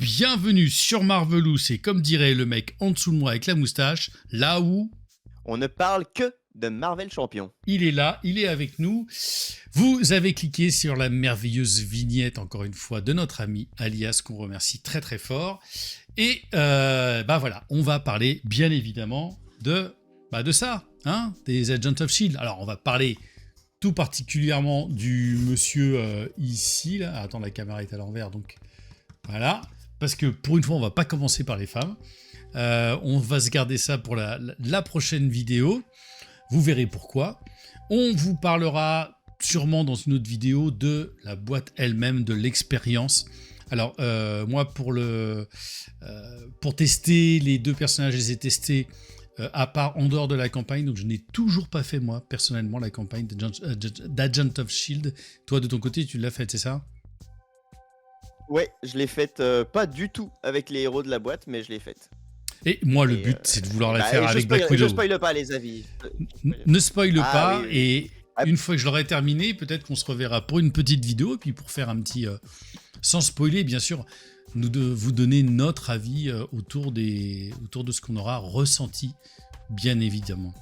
bienvenue sur Marvelous, et comme dirait le mec en dessous de moi avec la moustache, là où on ne parle que de Marvel Champion. il est là, il est avec nous. Vous avez cliqué sur la merveilleuse vignette, encore une fois, de notre ami Alias, qu'on remercie très très fort. Et voilà, on va parler bien évidemment de ça, hein, des Agents of S.H.I.E.L.D. Alors on va parler tout particulièrement du monsieur ici, là. Attends, la caméra est à l'envers, donc voilà. Parce que pour une fois, on va pas commencer par les femmes. On va se garder ça pour la prochaine vidéo. Vous verrez pourquoi. On vous parlera sûrement dans une autre vidéo de la boîte elle-même, de l'expérience. Alors, moi, pour tester les deux personnages, je les ai testés à part en dehors de la campagne. Donc, je n'ai toujours pas fait, moi, personnellement, la campagne d'Agent of S.H.I.E.L.D. Toi, de ton côté, tu l'as faite, c'est ça ? Ouais, je l'ai faite pas du tout avec les héros de la boîte, mais je l'ai faite. Et moi, le but, c'est de vouloir la faire avec Black Widow. Je spoil pas les avis. Ne spoil pas, oui. Et une fois que je l'aurai terminé, peut-être qu'on se reverra pour une petite vidéo, et puis pour faire un petit... sans spoiler, bien sûr, vous donner notre avis autour de ce qu'on aura ressenti, bien évidemment.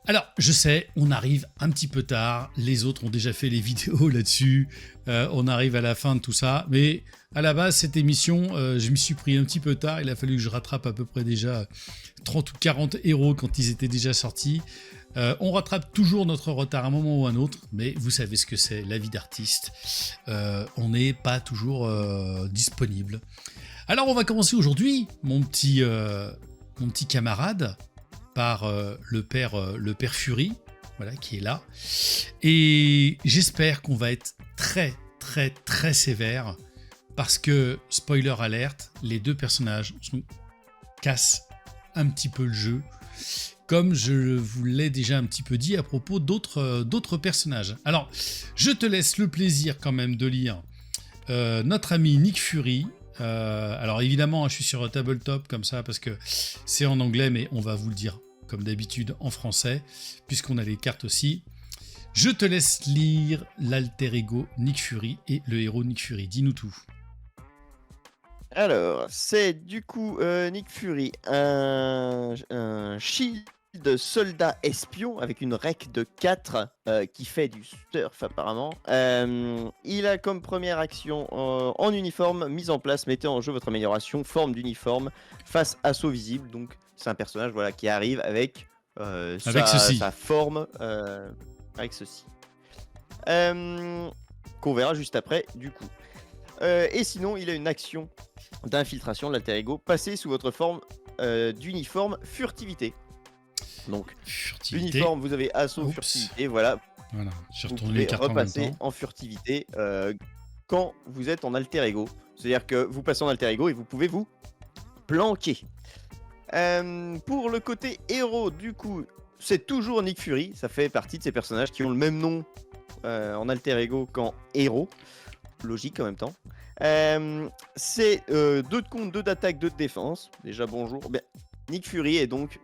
Alors, je sais, on arrive un petit peu tard, les autres ont déjà fait les vidéos là-dessus, on arrive à la fin de tout ça, mais à la base, cette émission, je m'y suis pris un petit peu tard, il a fallu que je rattrape à peu près déjà 30 ou 40 héros quand ils étaient déjà sortis. On rattrape toujours notre retard à un moment ou à un autre, mais vous savez ce que c'est, la vie d'artiste, on n'est pas toujours disponible. Alors on va commencer aujourd'hui, mon petit camarade, par le père Fury, voilà, qui est là. Et j'espère qu'on va être très, très, très sévère, parce que, spoiler alerte, les deux personnages cassent un petit peu le jeu, comme je vous l'ai déjà un petit peu dit à propos d'autres personnages. Alors, je te laisse le plaisir quand même de lire notre ami Nick Fury. Alors évidemment, je suis sur Tabletop comme ça, parce que c'est en anglais, mais on va vous le dire comme d'habitude en français, puisqu'on a les cartes aussi. Je te laisse lire l'alter ego Nick Fury et le héros Nick Fury. Dis-nous tout. Alors, c'est du coup Nick Fury, un S.H.I.E.L.D. soldat espion avec une rec de 4 qui fait du surf apparemment. Il a comme première action en uniforme, mise en place, mettez en jeu votre amélioration, forme d'uniforme, face assaut visible. Donc c'est un personnage qui arrive avec sa forme, avec ceci. Qu'on verra juste après du coup. Et sinon, il a une action d'infiltration de l'alter ego, passez sous votre forme d'uniforme furtivité. Donc, uniforme, vous avez assaut, furtivité, voilà. Voilà, vous pouvez repasser en furtivité quand vous êtes en alter ego. C'est-à-dire que vous passez en alter ego et vous pouvez vous planquer. Pour le côté héros, du coup, c'est toujours Nick Fury. Ça fait partie de ces personnages qui ont le même nom en alter ego qu'en héros. Logique en même temps. C'est 2 de compte, 2 d'attaque, 2 de défense. Déjà bonjour. Bien, Nick Fury est donc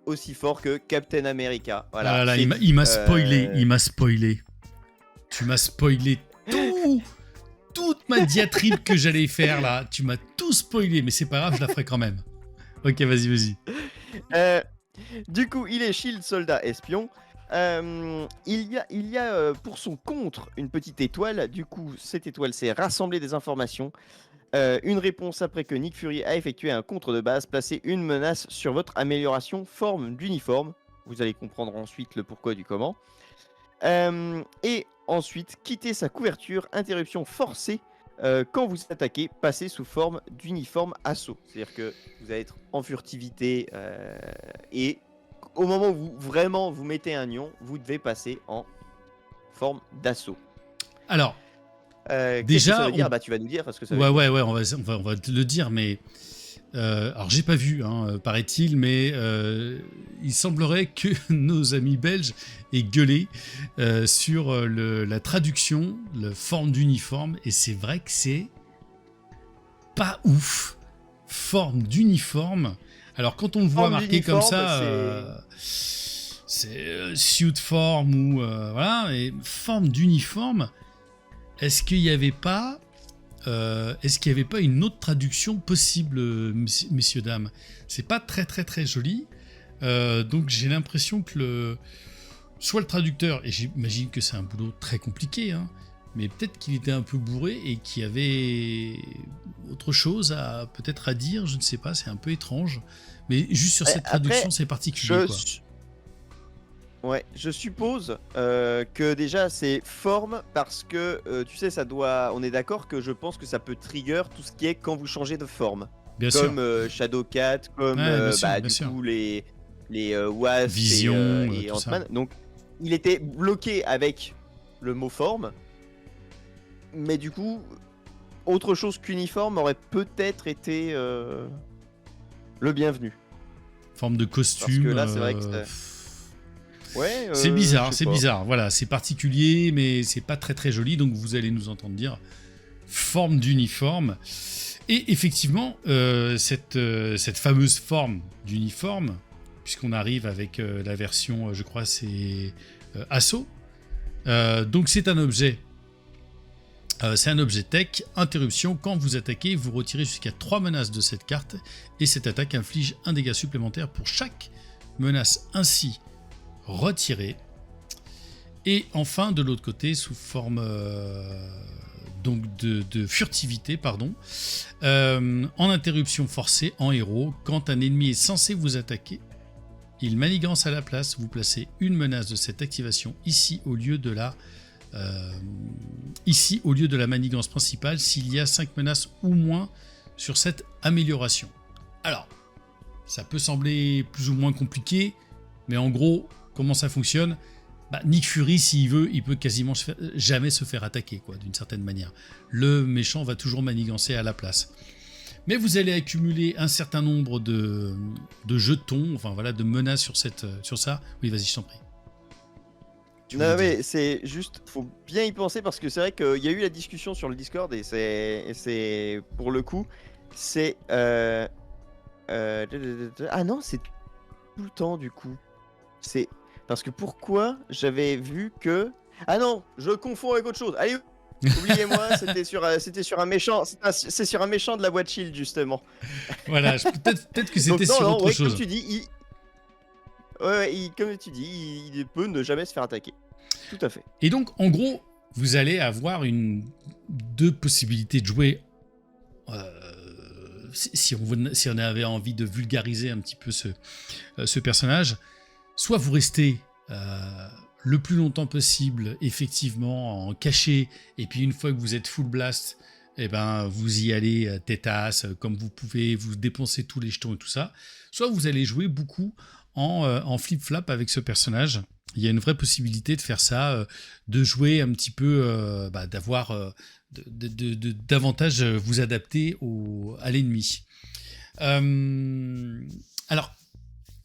aussi fort que Captain America. Voilà. Ah là, il m'a spoilé, il m'a spoilé. Tu m'as spoilé toute ma diatribe que j'allais faire là. Tu m'as tout spoilé, mais c'est pas grave, je la ferai quand même. Ok, vas-y. Du coup, il est S.H.I.E.L.D. soldat espion. Il y a pour son contre une petite étoile. Du coup, cette étoile, c'est rassembler des informations. Une réponse après que Nick Fury a effectué un contre de base, placez une menace sur votre amélioration forme d'uniforme. Vous allez comprendre ensuite le pourquoi du comment. Et ensuite, quitter sa couverture, interruption forcée. Quand vous attaquez, passez sous forme d'uniforme assaut. C'est-à-dire que vous allez être en furtivité et au moment où vous mettez un ion, vous devez passer en forme d'assaut. Alors, déjà, qu'est-ce que ça veut dire ? Tu vas nous dire parce que ça veut dire. Ouais, on va te le dire, mais alors j'ai pas vu, paraît-il, mais il semblerait que nos amis belges aient gueulé sur la traduction, la forme d'uniforme, et c'est vrai que c'est pas ouf. Forme d'uniforme. Alors quand on le voit marqué comme ça, c'est suit form ou voilà, et forme d'uniforme. Est-ce qu'il n'y avait pas est-ce qu'il n'y avait pas une autre traduction possible, messieurs, dames? C'est pas très très très joli. Donc j'ai l'impression que soit le traducteur, et j'imagine que c'est un boulot très compliqué, hein, mais peut-être qu'il était un peu bourré et qu'il y avait autre chose peut-être à dire, je ne sais pas, c'est un peu étrange. Mais juste sur cette traduction, Après, c'est particulier, quoi. Ouais, je suppose que déjà c'est forme parce que tu sais, on est d'accord que je pense que ça peut trigger tout ce qui est quand vous changez de forme. Bien sûr. Comme Shadowcat, comme Ouais, bien sûr, bien du sûr. coup les Wasp Vision, et tout ça. Ant-Man. Donc il était bloqué avec le mot forme, mais du coup, autre chose qu'uniforme aurait peut-être été le bienvenu. Forme de Parce costume. que là, c'est vrai que ouais, c'est je bizarre, sais c'est pas. bizarre. Voilà, c'est particulier, mais c'est pas très très joli. Donc vous allez nous entendre dire forme d'uniforme. Et effectivement, cette fameuse forme d'uniforme, puisqu'on arrive avec la version, je crois, c'est Assaut. Donc c'est un objet. C'est un objet tech, interruption, quand vous attaquez, vous retirez jusqu'à 3 menaces de cette carte, et cette attaque inflige un dégât supplémentaire pour chaque menace ainsi retirée. Et enfin, de l'autre côté, sous forme donc de furtivité, pardon, en interruption forcée, en héros, quand un ennemi est censé vous attaquer, il manigance à la place, vous placez une menace de cette activation ici au lieu de la manigance principale s'il y a 5 menaces ou moins sur cette amélioration. Alors, ça peut sembler plus ou moins compliqué, mais en gros, comment ça fonctionne ? Nick Fury, s'il veut, il peut quasiment jamais se faire attaquer, quoi, d'une certaine manière. Le méchant va toujours manigancer à la place. Mais vous allez accumuler un certain nombre de jetons, enfin voilà, de menaces sur ça. Oui, vas-y, je t'en prie. Non mais c'est juste, faut bien y penser parce que c'est vrai qu'il y a eu la discussion sur le Discord et c'est pour le coup, c'est ah non, c'est tout le temps du coup. C'est parce que pourquoi j'avais vu que ah non, je confonds avec autre chose. Allez, oubliez-moi, c'était sur un méchant, c'est sur un méchant de la boîte Shield justement. Voilà, peut-être que c'était Donc, sur autre chose. Comme tu dis, comme tu dis, il peut ne jamais se faire attaquer. Tout à fait. Et donc, en gros, vous allez avoir deux possibilités de jouer. Si on avait envie de vulgariser un petit peu ce personnage, soit vous restez le plus longtemps possible, effectivement, en caché, et puis une fois que vous êtes full blast, eh ben, vous y allez têtasse, comme vous pouvez, vous dépensez tous les jetons et tout ça. Soit vous allez jouer beaucoup en flip-flap avec ce personnage. Il y a une vraie possibilité de faire ça, de jouer un petit peu, d'avoir davantage vous adapter à l'ennemi. Alors,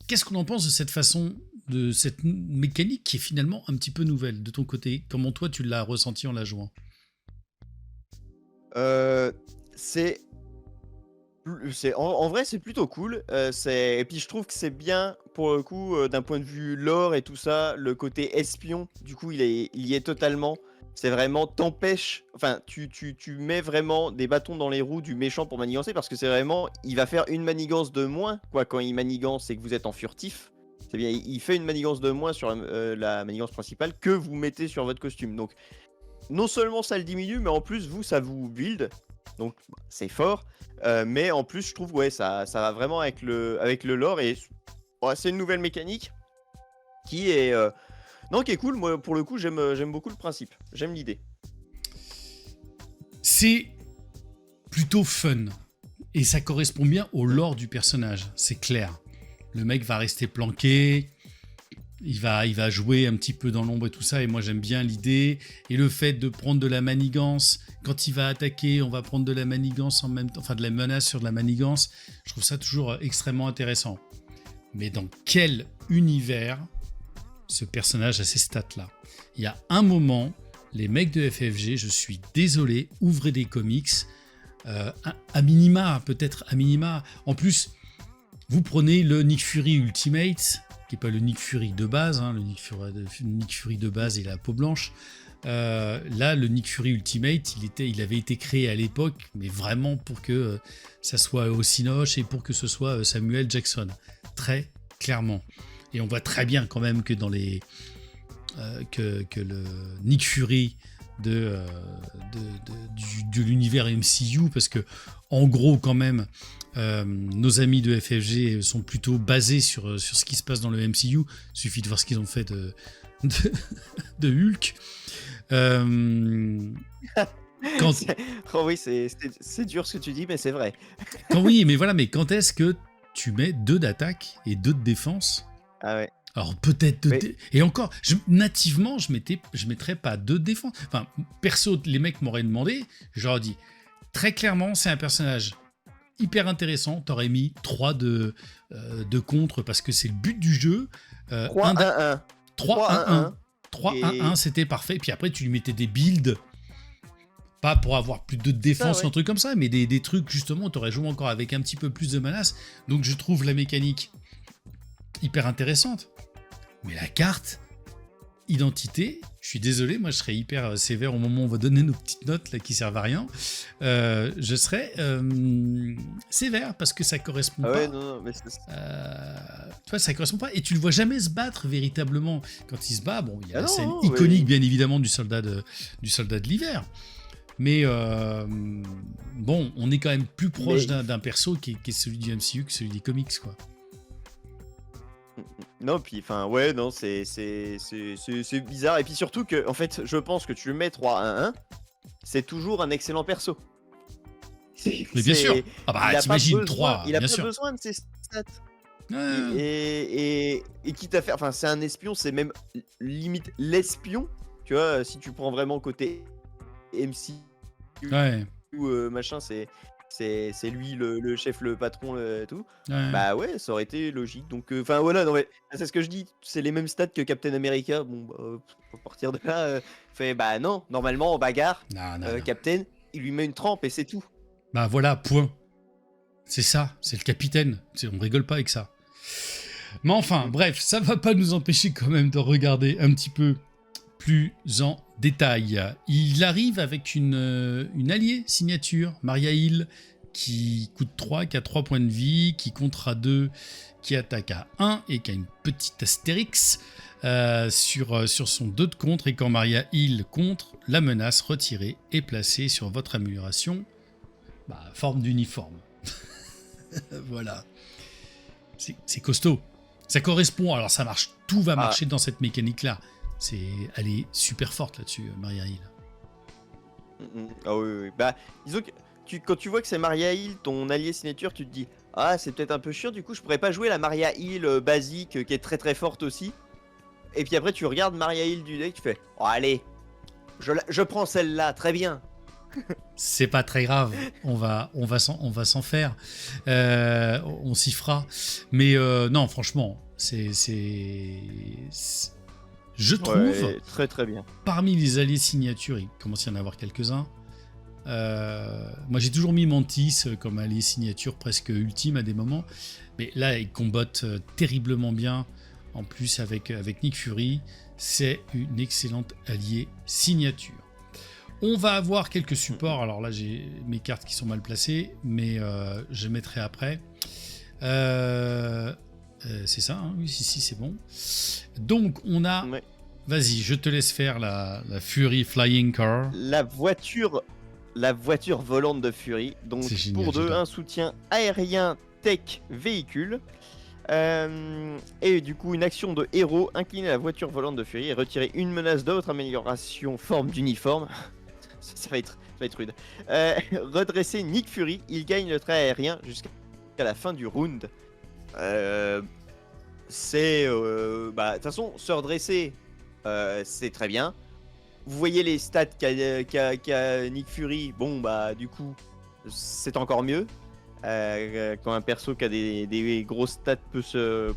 qu'est-ce qu'on en pense de cette façon, de cette mécanique qui est finalement un petit peu nouvelle de ton côté? Comment toi tu l'as ressenti en la jouant? En vrai, c'est plutôt cool. Et puis je trouve que c'est bien pour le coup d'un point de vue lore et tout ça, le côté espion. Du coup, il y est totalement. C'est vraiment t'empêche. Enfin, tu mets vraiment des bâtons dans les roues du méchant pour manigancer parce que c'est vraiment, il va faire une manigance de moins quoi quand il manigance et que vous êtes en furtif. C'est bien, il fait une manigance de moins sur la manigance principale que vous mettez sur votre costume. Donc, non seulement ça le diminue, mais en plus vous ça vous build. Donc c'est fort. Mais en plus, je trouve, ouais, ça va vraiment avec le lore et ouais, c'est une nouvelle mécanique qui est, qui est cool. Moi, pour le coup, j'aime beaucoup le principe. J'aime l'idée. C'est plutôt fun et ça correspond bien au lore du personnage, c'est clair. Le mec va rester planqué, il va jouer un petit peu dans l'ombre et tout ça, et moi j'aime bien l'idée. Et le fait de prendre de la manigance, quand il va attaquer, on va prendre de la manigance en même temps, enfin de la menace sur de la manigance, je trouve ça toujours extrêmement intéressant. Mais dans quel univers ce personnage a ces stats-là? Il y a un moment, les mecs de FFG, je suis désolé, ouvrez des comics, à minima, peut-être à minima. En plus, vous prenez le Nick Fury Ultimate, qui n'est pas le Nick Fury de base, hein, le Nick Fury de base, il a la peau blanche. Là, le Nick Fury Ultimate, il avait été créé à l'époque, mais vraiment pour que ça soit au Cinoche et pour que ce soit Samuel Jackson, très clairement. Et on voit très bien quand même que dans les que le Nick Fury de l'univers MCU, parce que en gros quand même nos amis de FFG sont plutôt basés sur ce qui se passe dans le MCU. Suffit de voir ce qu'ils ont fait de Hulk. Quand... Oh oui, c'est dur ce que tu dis, mais c'est vrai. Oui, mais voilà, mais quand est-ce que tu mets 2 d'attaque et 2 de défense? Ah ouais. Alors peut-être... Et encore, nativement, je mettrais pas 2 de défense. Enfin, perso, les mecs m'auraient demandé, j'aurais dit, très clairement, c'est un personnage hyper intéressant, t'aurais mis 3 de contre, parce que c'est le but du jeu. 3-1-1. 3-1-1. 3-1-1, c'était parfait. Puis après, tu lui mettais des builds, pas pour avoir plus de défense ou un truc comme ça, mais des trucs, justement, tu aurais joué encore avec un petit peu plus de menace. Donc, je trouve la mécanique hyper intéressante. Mais la carte, identité, je suis désolé, moi, je serais hyper sévère au moment où on va donner nos petites notes là, qui servent à rien. Je serais sévère parce que ça correspond pas. Non, mais tu vois, ça correspond pas. Et tu le vois jamais se battre véritablement. Quand il se bat, bon, il y a la scène non, iconique, bien évidemment, du soldat de l'hiver. Mais bon, on est quand même plus proche d'un perso qui est celui du MCU que celui des comics, quoi. Non, puis enfin, ouais, non, c'est bizarre. Et puis surtout que, en fait, je pense que tu le mets 3-1-1, c'est toujours un excellent perso. Mais bien sûr. Ah bah, t'imagines 3, il a bien pas sûr. besoin de ses stats. Et quitte à faire, enfin, c'est un espion, c'est même limite l'espion. Tu vois, si tu prends vraiment côté MC ou machin, c'est lui le chef, le patron, tout. Bah ouais, ça aurait été logique. Donc, enfin voilà, non mais c'est ce que je dis. C'est les mêmes stats que Captain America. Bon, à partir de là, fait bah non. Normalement en bagarre, non. Captain, il lui met une trempe et c'est tout. Bah voilà, point. C'est ça, c'est le capitaine. On rigole pas avec ça. Mais enfin, bref, ça va pas nous empêcher quand même de regarder un petit peu plus en détail. Il arrive avec une alliée signature, Maria Hill, qui coûte 3, qui a 3 points de vie, qui comptera 2, qui attaque à 1 et qui a une petite astérix sur son 2 de contre. Et quand Maria Hill contre, la menace retirée est placée sur votre amélioration, forme d'uniforme. Voilà. C'est costaud. Ça correspond, alors ça marche, tout va marcher dans cette mécanique-là. Elle est super forte là-dessus, Maria Hill. Ah oui. Bah, disons que quand tu vois que c'est Maria Hill, ton allié signature, tu te dis c'est peut-être un peu chiant, du coup je pourrais pas jouer la Maria Hill basique qui est très très forte aussi. Et puis après tu regardes Maria Hill du deck, tu fais allez, je prends celle-là, très bien. C'est pas très grave, on va s'en faire, on s'y fera. Mais non, franchement, je trouve, très très bien. Parmi les alliés signatures, il commence à y en avoir quelques-uns. Moi j'ai toujours mis Mantis comme allié signature presque ultime à des moments, mais là il combatte terriblement bien. En plus avec Nick Fury, c'est une excellente alliée signature. On va avoir quelques supports. Alors là, j'ai mes cartes qui sont mal placées, mais je mettrai après. C'est ça, hein, oui, si, c'est bon. Donc, on a... Ouais. Vas-y, je te laisse faire la Fury Flying Car. La voiture volante de Fury. Donc, génial, pour 2, un soutien aérien tech véhicule. Et du coup, une action de héros, incliner la voiture volante de Fury et retirer une menace d'autre amélioration forme d'uniforme. Ça va être rude. Redresser Nick Fury, il gagne le trait aérien jusqu'à la fin du round. C'est de toute façon, se redresser, c'est très bien. Vous voyez les stats qu'a Nick Fury, bon bah du coup c'est encore mieux. Quand un perso qui a des grosses stats peut se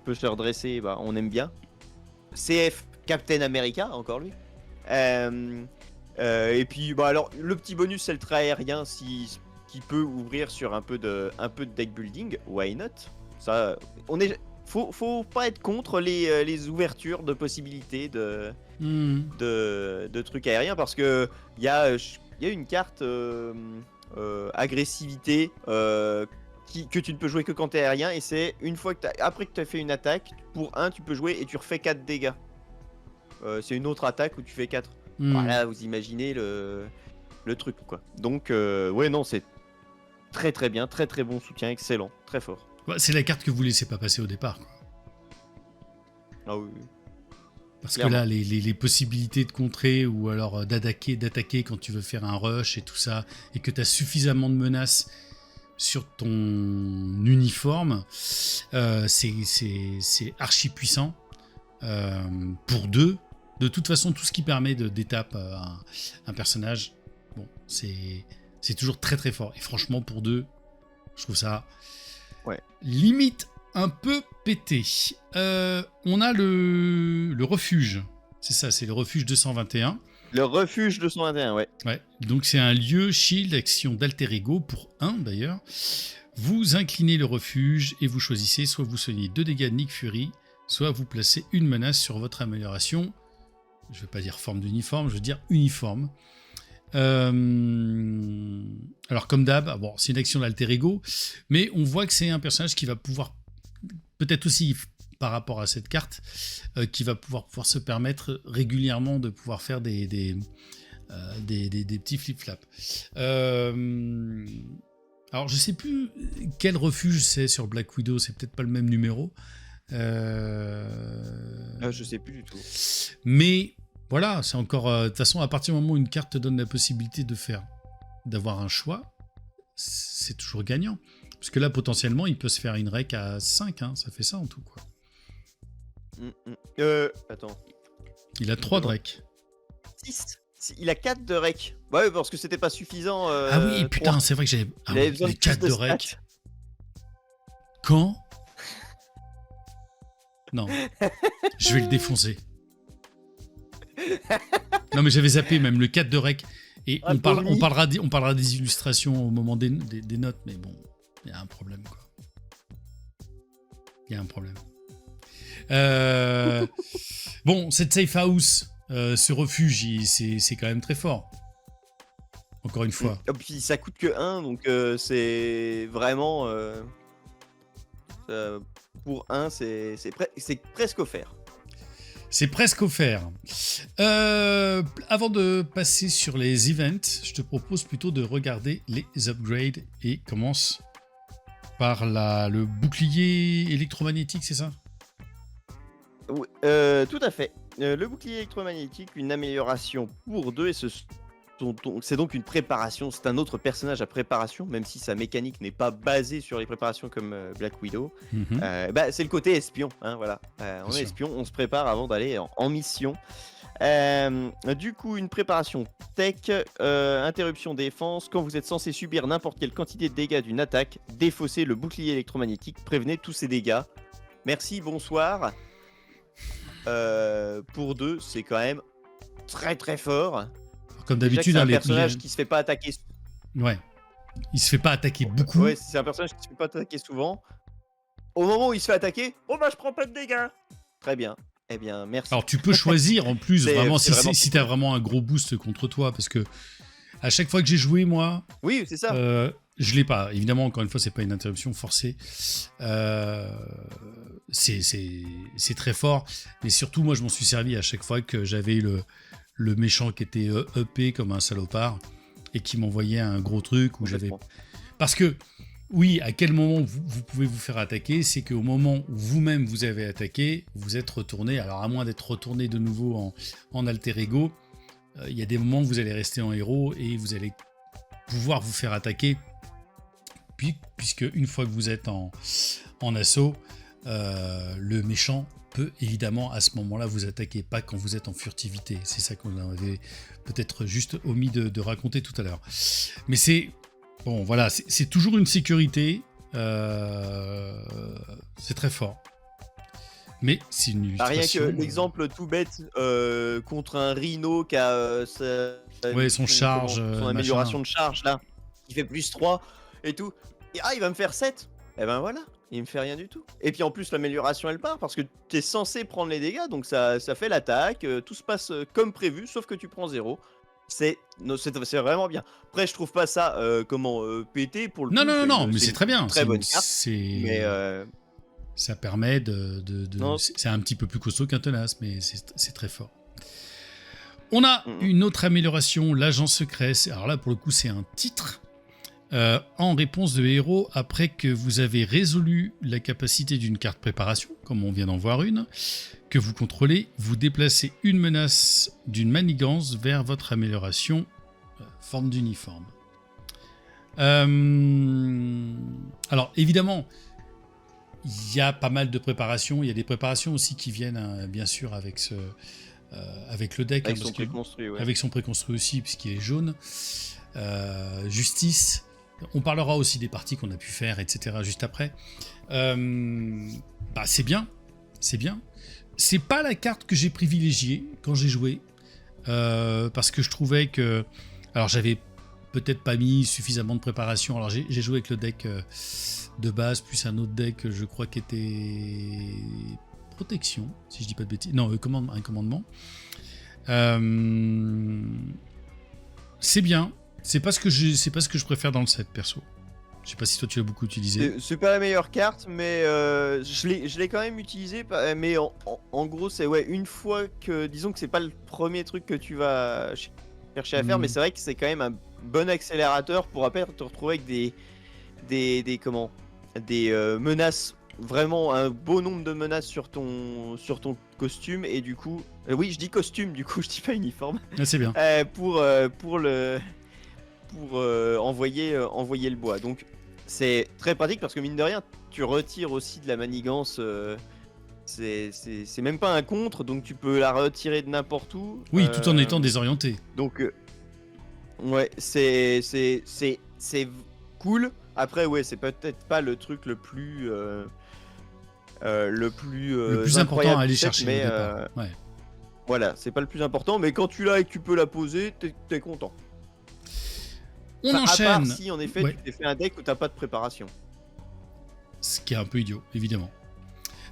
redresser, bah on aime bien. CF Captain America, encore lui. Et puis bah alors le petit bonus c'est le trait aérien qui peut ouvrir sur un peu de deck building, why not. Ça, faut pas être contre les ouvertures de possibilités Hmm. de trucs aériens parce que il y a une carte agressivité que tu ne peux jouer que quand tu es aérien et c'est une fois que après que tu as fait une attaque, pour un tu peux jouer et tu refais 4 dégâts. C'est une autre attaque où tu fais 4. Hmm. Voilà, vous imaginez le truc quoi. Donc ouais non, c'est très très bien, très très bon soutien, excellent, très fort. Ouais, c'est la carte que vous laissez pas passer au départ, quoi. Ah oui. Parce Clairement. que là, les possibilités de contrer ou alors d'attaquer quand tu veux faire un rush et tout ça, et que tu as suffisamment de menaces sur ton uniforme, c'est archi puissant. Pour deux, de toute façon, tout ce qui permet d'étape un personnage, bon, c'est toujours très très fort. Et franchement, pour deux, je trouve ça limite un peu pété. On a le refuge. C'est ça, c'est le refuge 221. Le refuge 221, ouais. Ouais. Donc c'est un lieu shield action d'alter ego pour 1 d'ailleurs. Vous inclinez le refuge et vous choisissez soit vous soignez 2 dégâts de Nick Fury, soit vous placez une menace sur votre amélioration. Je ne vais pas dire forme d'uniforme, je veux dire uniforme. Alors comme d'hab, bon, c'est une action d'alter ego, mais on voit que c'est un personnage qui va pouvoir, peut-être aussi par rapport à cette carte, qui va pouvoir se permettre régulièrement de pouvoir faire des petits flip-flaps. Alors je sais plus quel refuge c'est sur Black Widow, c'est peut-être pas le même numéro. Je sais plus du tout. Mais voilà, c'est encore. De toute façon, à partir du moment où une carte te donne la possibilité d'avoir un choix, c'est toujours gagnant. Parce que là, potentiellement, il peut se faire une rec à 5, hein, ça fait ça en tout, quoi. Attends. Il a 3 de rec. 6. Il a 4 de rec. Ouais, parce que c'était pas suffisant. Ah oui, putain, 3. c'est vrai que j'avais. Ah Il avait oui, besoin les de plus 4 de de stats. rec. Quand Non. Je vais le défoncer. Non, mais j'avais zappé même le 4 de rec. Et Ah, on Tommy. parlera des illustrations au moment des notes, mais bon, il y a un problème, quoi. Il y a un problème. Bon, cette safe house, ce refuge, c'est quand même très fort. Encore une fois. Et puis ça coûte que 1, donc c'est vraiment. Pour 1, c'est presque offert. C'est presque offert. Avant de passer sur les events, je te propose plutôt de regarder les upgrades et commence par le bouclier électromagnétique, c'est ça ? Oui, tout à fait. Le bouclier électromagnétique, une amélioration pour 2 et c'est donc une préparation, c'est un autre personnage à préparation, même si sa mécanique n'est pas basée sur les préparations comme Black Widow. C'est le côté espion, hein, voilà. On est sûr. espion, on se prépare avant d'aller en mission. Du coup, une préparation tech, interruption défense. Quand vous êtes censé subir n'importe quelle quantité de dégâts d'une attaque, défaussez le bouclier électromagnétique, prévenez tous ces dégâts. Merci, bonsoir. Pour 2, c'est quand même très très fort. Comme Déjà que d'habitude, c'est un hein, personnage qui se fait pas attaquer. Ouais. Il se fait pas attaquer beaucoup. Ouais, c'est un personnage qui se fait pas attaquer souvent. Au moment où il se fait attaquer, oh bah je prends pas de dégâts. Très bien. Eh bien, merci. Alors tu peux choisir en plus C'est vraiment vraiment si t'as vraiment un gros boost contre toi, parce que à chaque fois que j'ai joué moi, Oui, c'est ça. je l'ai pas. Évidemment, encore une fois, c'est pas une interruption forcée. C'est très fort, mais surtout moi je m'en suis servi à chaque fois que j'avais le méchant qui était EP comme un salopard et qui m'envoyait un gros truc où j'avais. Parce que oui, à quel moment vous pouvez vous faire attaquer, c'est qu'au moment où vous-même vous avez attaqué, vous êtes retourné. Alors à moins d'être retourné de nouveau en alter ego, il y a des moments où vous allez rester en héros et vous allez pouvoir vous faire attaquer, puisque une fois que vous êtes en assaut, le méchant peut évidemment à ce moment-là vous attaquer, pas quand vous êtes en furtivité. C'est ça qu'on avait peut-être juste omis de raconter tout à l'heure. Mais c'est bon, voilà, c'est toujours une sécurité. C'est très fort. Mais c'est une illustration. Rien que l'exemple tout bête contre un rhino qui a son charge, son amélioration de charge là, qui fait plus 3 et tout. Et il va me faire 7. Et ben voilà. Il me fait rien du tout. Et puis en plus, l'amélioration elle part parce que tu es censé prendre les dégâts, donc ça fait l'attaque, tout se passe comme prévu, sauf que tu prends 0. C'est vraiment bien. Après, je trouve pas ça pété pour le Non, coup. non, non, non, mais C'est c'est une très bien. très bonne carte. Mais Ça permet non. c'est un petit peu plus costaud qu'un tenace, mais c'est très fort. On a Mhm. une autre amélioration, l'agent secret. Alors là, pour le coup, c'est un titre. En réponse de héros, après que vous avez résolu la capacité d'une carte préparation, comme on vient d'en voir une, que vous contrôlez, vous déplacez une menace d'une manigance vers votre amélioration forme d'uniforme. Alors évidemment, il y a pas mal de préparations. Il y a des préparations aussi qui viennent bien sûr avec le deck, Avec son préconstruit, ouais. avec son préconstruit aussi, puisqu'il est jaune. Justice. On parlera aussi des parties qu'on a pu faire, etc. juste après. C'est bien. C'est bien. C'est pas la carte que j'ai privilégiée quand j'ai joué. Parce que je trouvais que... Alors j'avais peut-être pas mis suffisamment de préparation. Alors j'ai joué avec le deck de base, plus un autre deck, je crois, qui était... Protection, si je dis pas de bêtises. Non, un commandement. C'est bien. C'est pas ce que je préfère dans le set, perso. Je sais pas si toi tu l'as beaucoup utilisé. C'est pas la meilleure carte, mais je l'ai quand même utilisé. Mais en gros, c'est une fois que, disons que c'est pas le premier truc que tu vas chercher à faire, mais c'est vrai que c'est quand même un bon accélérateur pour après te retrouver avec des menaces, vraiment un beau nombre de menaces sur ton costume, et du coup, oui, je dis costume, du coup je dis pas uniforme. Ah, c'est bien. Pour envoyer le bois. Donc c'est très pratique parce que mine de rien, tu retires aussi de la manigance. C'est même pas un contre, donc tu peux la retirer de n'importe où. Oui, tout en étant désorienté. Donc ouais, c'est cool. Après, ouais, c'est peut-être pas le truc le plus important à aller du set, chercher mais au départ. Ouais. voilà, c'est pas le plus important. Mais quand tu l'as et que tu peux la poser, t'es content. On enchaîne. À part si en effet Ouais. tu t'es fait un deck où t'as pas de préparation. Ce qui est un peu idiot, évidemment.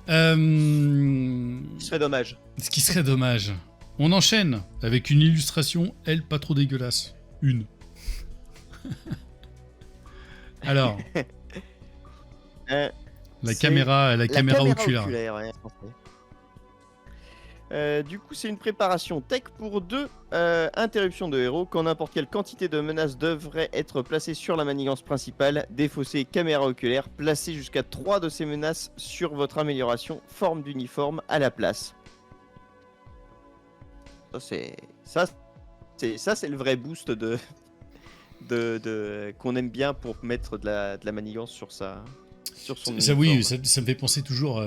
Ce serait dommage. Ce qui serait dommage. On enchaîne avec une illustration, elle, pas trop dégueulasse. Une. Alors, la caméra oculaire. Ouais, du coup, c'est une préparation tech pour 2, interruption de héros. Quand n'importe quelle quantité de menaces devrait être placée sur la manigance principale, défaussée caméra oculaire, placez jusqu'à 3 de ces menaces sur votre amélioration forme d'uniforme à la place. Ça c'est le vrai boost qu'on aime bien pour mettre de la manigance sur son Ça, oui, uniforme. ça me fait penser toujours.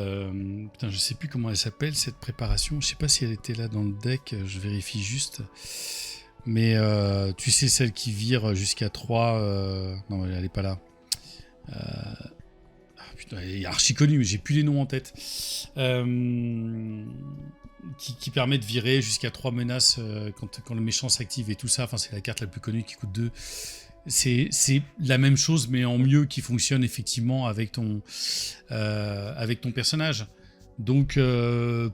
Putain, je sais plus comment elle s'appelle cette préparation. Je sais pas si elle était là dans le deck. Je vérifie juste. Mais tu sais, celle qui vire jusqu'à 3. Non, elle est pas là. Putain, elle est archi connue, mais j'ai plus les noms en tête. Qui permet de virer jusqu'à 3 menaces quand le méchant s'active et tout ça. Enfin, c'est la carte la plus connue qui coûte 2. C'est la même chose, mais en mieux, qui fonctionne effectivement avec ton personnage. Donc,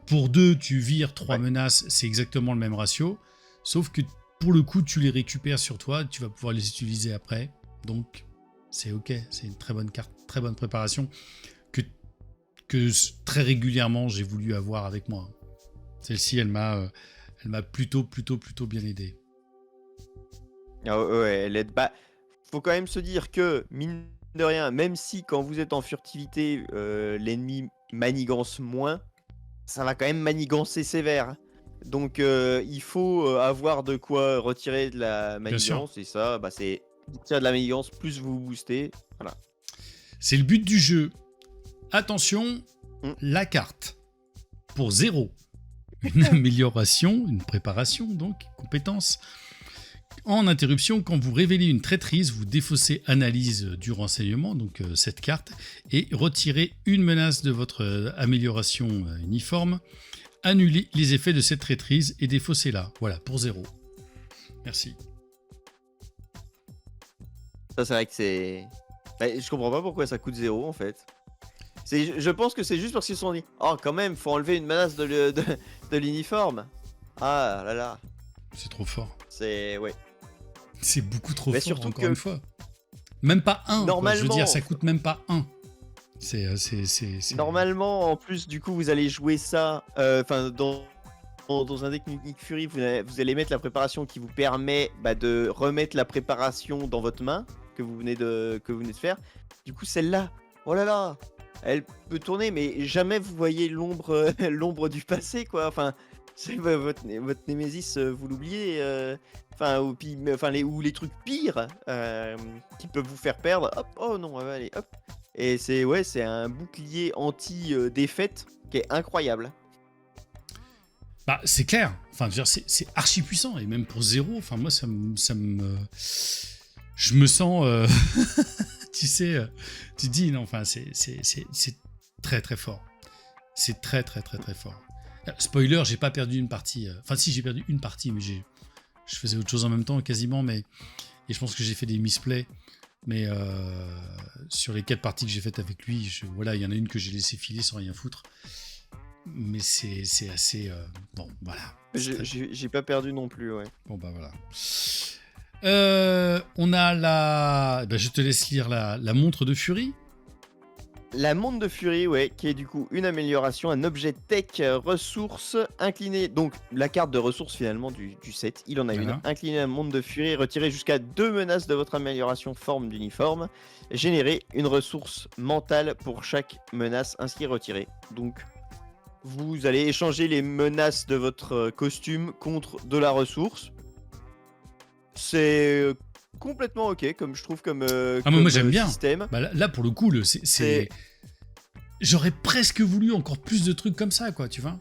pour 2, tu vires 3 menaces, c'est exactement le même ratio. Sauf que, pour le coup, tu les récupères sur toi, tu vas pouvoir les utiliser après. Donc, c'est ok, c'est une très bonne carte, très bonne préparation que très régulièrement j'ai voulu avoir avec moi. Celle-ci, elle m'a plutôt bien aidé. Ah ouais, elle aide. Bah, faut quand même se dire que, mine de rien, même si quand vous êtes en furtivité, l'ennemi manigance moins, ça va quand même manigancer sévère. Donc il faut avoir de quoi retirer de la manigance, et ça, bah, c'est tirer de la manigance plus vous boostez. Voilà. C'est le but du jeu. Attention, la carte. Pour 0. Une amélioration, une préparation, donc, compétence. En interruption, quand vous révélez une traîtrise, vous défaussez analyse du renseignement, donc cette carte, et retirez une menace de votre amélioration uniforme. Annulez les effets de cette traîtrise et défaussez-la. Voilà, pour 0. Merci. Ça, c'est vrai que c'est... Bah, je comprends pas pourquoi ça coûte 0 en fait. Je pense que c'est juste parce qu'ils se sont dit, oh quand même, faut enlever une menace de l'uniforme. Ah là là, C'est trop fort. ouais. C'est beaucoup trop Mais fort, surtout encore que une fois. Même pas un. Je veux normalement, dire, ça coûte même pas un. C'est. normalement, en plus, du coup, vous allez jouer ça, enfin, dans un deck Nick Fury, vous allez mettre la préparation qui vous permet de remettre la préparation dans votre main que vous venez de faire. Du coup, celle-là, oh là là, elle peut tourner, mais jamais vous voyez l'ombre l'ombre du passé, quoi. Enfin, votre Némésis, vous l'oubliez. Enfin, ou les trucs pires qui peuvent vous faire perdre. Hop, oh non, allez, hop. Et c'est un bouclier anti-défaite qui est incroyable. Bah, c'est clair. Enfin, je veux dire, c'est archi puissant. Et même pour 0, enfin, moi, ça me. Je me sens. Tu sais, tu dis, non, enfin, c'est très, très fort. C'est très, très, très, très fort. Spoiler, j'ai pas perdu une partie. Enfin, si, j'ai perdu une partie, mais je faisais autre chose en même temps, quasiment. Et je pense que j'ai fait des misplays. Mais sur les 4 parties que j'ai faites avec lui, voilà, il y en a une que j'ai laissé filer sans rien foutre. Mais c'est assez... bon, voilà. J'ai pas perdu non plus, ouais. Bon, bah voilà. On a la... Bah, je te laisse lire la montre de Fury. La montre de Fury, ouais, qui est du coup une amélioration, un objet tech ressource incliné. Donc la carte de ressources finalement du set, il en a Voilà. une. Incliner la montre de Fury, retirer jusqu'à 2 menaces de votre amélioration forme d'uniforme. Générer une ressource mentale pour chaque menace ainsi retirée. Donc vous allez échanger les menaces de votre costume contre de la ressource. C'est complètement ok, comme je trouve comme moi j'aime bien. système. Bah, là pour le coup, c'est... J'aurais presque voulu encore plus de trucs comme ça, quoi, tu vois.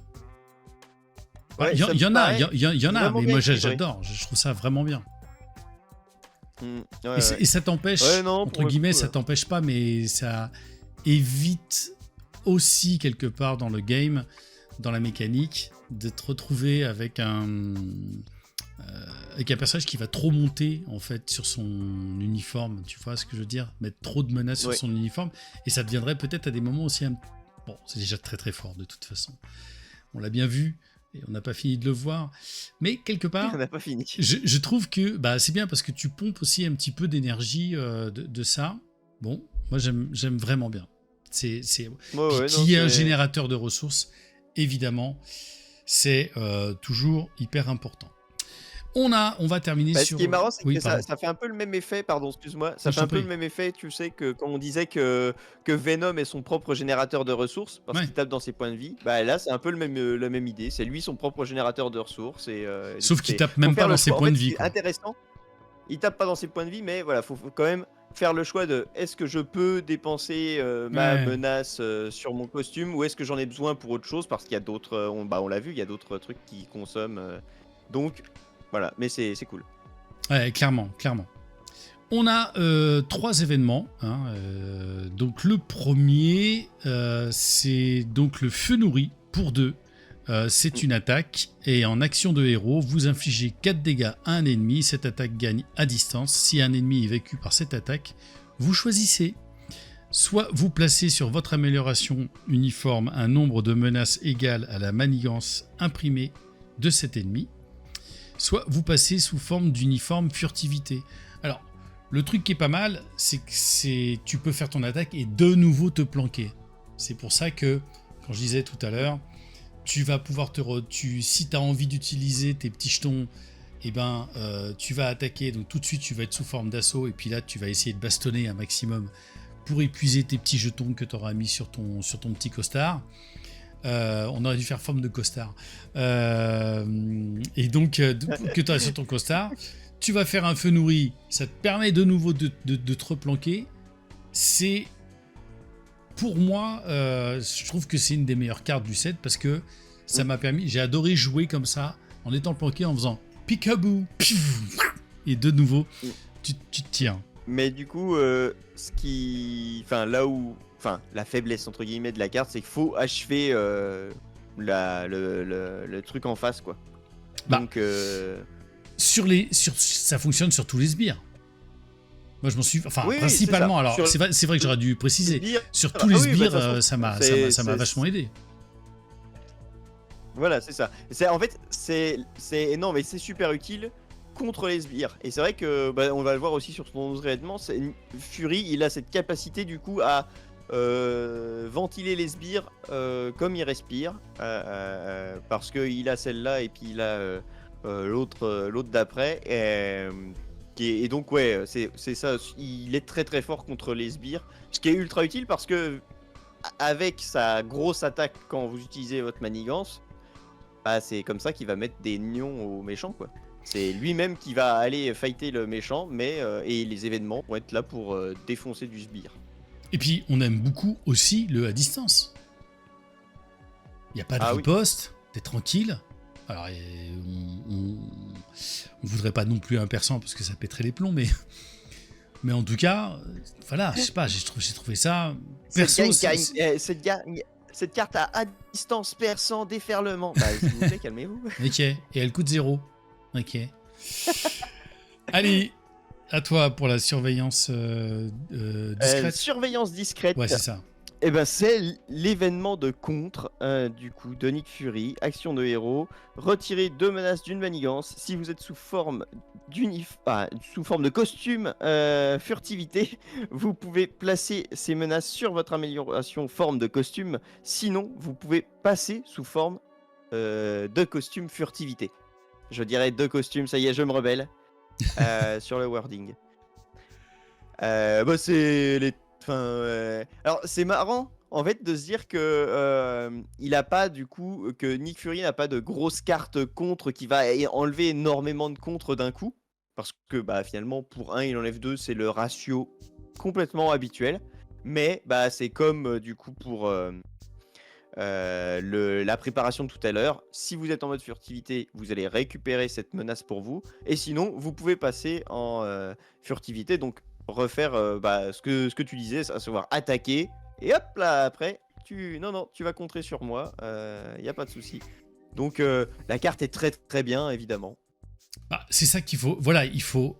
Ouais, il y en a, mais moi bien j'adore. Je trouve ça vraiment bien. Ouais, et ça t'empêche, entre guillemets, ça t'empêche pas, mais ça évite aussi quelque part dans le game, dans la mécanique, de te retrouver avec un personnage qui va trop monter en fait sur son uniforme, tu vois ce que je veux dire, mettre trop de menaces sur son uniforme, et ça deviendrait peut-être à des moments aussi bon, c'est déjà très très fort de toute façon, on l'a bien vu et on n'a pas fini de le voir, mais quelque part on n'a pas fini. Je trouve que c'est bien parce que tu pompes aussi un petit peu d'énergie de ça. Bon, moi j'aime vraiment bien. Qui est un générateur de ressources, évidemment, c'est toujours hyper important. On va terminer sur... Ce qui est marrant, c'est que ça fait un peu le même effet, pardon, excuse-moi, ça fait un peu le même effet, tu sais, que quand on disait que Venom est son propre générateur de ressources, parce qu'il tape dans ses points de vie, là c'est un peu la même idée, c'est lui son propre générateur de ressources. Sauf qu'il tape même pas dans ses points de vie. C'est intéressant, il tape pas dans ses points de vie, mais voilà, faut quand même faire le choix de est-ce que je peux dépenser ma menace sur mon costume, ou est-ce que j'en ai besoin pour autre chose, parce qu'il y a d'autres, on l'a vu, il y a d'autres trucs qui consomment, donc... Voilà, mais c'est cool. Ouais, clairement. On a 3 événements. Donc le premier, c'est donc le feu nourri pour 2. C'est une attaque et en action de héros, vous infligez 4 dégâts à un ennemi. Cette attaque gagne à distance. Si un ennemi est vaincu par cette attaque, vous choisissez. Soit vous placez sur votre amélioration uniforme un nombre de menaces égal à la manigance imprimée de cet ennemi. Soit vous passez sous forme d'uniforme furtivité. Alors, le truc qui est pas mal, c'est que tu peux faire ton attaque et de nouveau te planquer. C'est pour ça que, quand je disais tout à l'heure, tu vas pouvoir si tu as envie d'utiliser tes petits jetons, tu vas attaquer, donc tout de suite tu vas être sous forme d'assaut, et puis là tu vas essayer de bastonner un maximum pour épuiser tes petits jetons que tu auras mis sur ton petit costard. On aurait dû faire forme de costard. Et donc, que tu as sur ton costard, tu vas faire un feu nourri, ça te permet de nouveau de te replanquer. C'est, pour moi, je trouve que c'est une des meilleures cartes du set parce que ça m'a permis, j'ai adoré jouer comme ça, en étant planqué, en faisant peekaboo, et de nouveau, tu te tiens. Mais du coup, la faiblesse entre guillemets de la carte, c'est qu'il faut achever le truc en face, quoi. Donc ça fonctionne sur tous les sbires. Moi, je m'en suis. Enfin, Oui, oui, principalement. c'est ça. Alors, Sur c'est vrai que j'aurais dû les préciser. sbires. Sur Ah tous les oui, bah, de toute sbires, façon, ça m'a c'est vachement aidé. voilà, c'est ça. En fait, non, mais c'est super utile contre les sbires. Et c'est vrai que, bah, on va le voir aussi sur son réellement, Fury, il a cette capacité du coup à ventiler les sbires comme il respire, parce qu'il a celle-là et puis il a l'autre d'après. Et donc, ouais, c'est ça. Il est très très fort contre les sbires, ce qui est ultra utile parce que, avec sa grosse attaque quand vous utilisez votre manigance, bah, c'est comme ça qu'il va mettre des nions aux méchants, quoi. C'est lui-même qui va aller fighter le méchant, mais et les événements vont être là pour défoncer du sbire. Et puis, on aime beaucoup aussi le à distance. Il n'y a pas de Ah oui. riposte, t'es tranquille. Alors, on voudrait pas non plus un persan parce que ça pèterait les plombs, mais en tout cas, voilà, je sais pas, j'ai trouvé ça. Perso, Cette carte à distance perçant déferlement. Bah, s'il vous plaît, calmez-vous. Ok, et elle coûte 0. Ok. Allez, à toi pour la surveillance discrète. Surveillance discrète. Ouais, c'est ça. Et ben, c'est l'événement de contre du coup de Nick Fury, action de héros, retirer 2 menaces d'une manigance si vous êtes sous forme sous forme de costume furtivité. Vous pouvez placer ces menaces sur votre amélioration forme de costume, sinon vous pouvez passer sous forme de costume furtivité. Je dirais 2 costumes, ça y est, je me rebelle sur le wording. Bah, c'est les. Enfin, alors, c'est marrant en fait de se dire que il a pas du coup que Nick Fury n'a pas de grosse carte contre qui va enlever énormément de contre d'un coup, parce que bah finalement pour un il enlève 2, c'est le ratio complètement habituel. Mais bah c'est comme du coup pour la préparation de tout à l'heure. Si vous êtes en mode furtivité, vous allez récupérer cette menace pour vous, et sinon vous pouvez passer en furtivité, donc refaire ce que tu disais, à savoir attaquer, et hop là après tu vas contrer sur moi, y a pas de souci. Donc la carte est très très bien évidemment. Bah, c'est ça qu'il faut. Voilà, il faut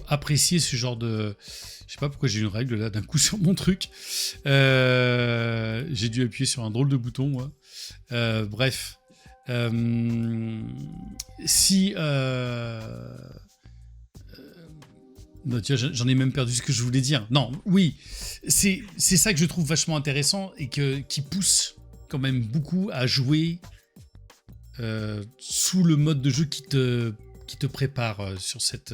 apprécier ce genre de. Je sais pas pourquoi j'ai une règle là d'un coup sur mon truc. J'ai dû appuyer sur un drôle de bouton, moi. Bref. Si. Non, tu vois, j'en ai même perdu ce que je voulais dire. Non, oui. C'est ça que je trouve vachement intéressant et qui pousse quand même beaucoup à jouer sous le mode de jeu qui te prépare sur cette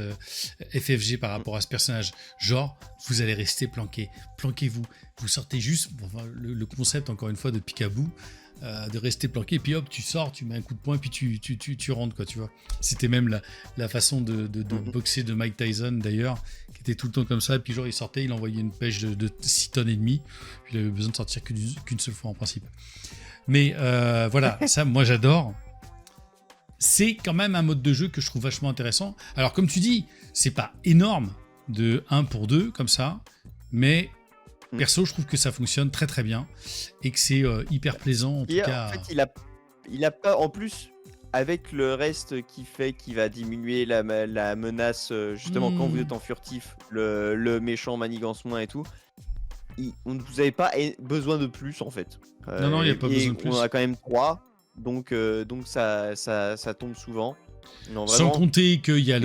FFG par rapport à ce personnage. Genre, vous allez rester planqué. Planquez-vous. Vous sortez juste... Bon, le concept, encore une fois, de Picaboo, de rester planqué, et puis hop, tu sors, tu mets un coup de poing, et puis tu rentres, quoi, tu vois. C'était même la façon de boxer de Mike Tyson, d'ailleurs, qui était tout le temps comme ça, et puis genre, il sortait, il envoyait une pêche de 6 tonnes et demie, puis il avait besoin de sortir qu'une seule fois, en principe. Mais voilà, ça, moi, j'adore. C'est quand même un mode de jeu que je trouve vachement intéressant. Alors, comme tu dis, c'est pas énorme de 1 pour 2, comme ça, mais perso, je trouve que ça fonctionne très très bien et que c'est hyper plaisant, en tout cas. En fait, il a pas, en plus, avec le reste qui fait qu'il va diminuer la menace, justement, quand vous êtes en furtif, le méchant manigance moins et tout, vous n'avez pas besoin de plus, en fait. Non, il n'y a pas besoin de plus. On en a quand même 3. Donc ça tombe souvent. Non, sans compter qu'il y a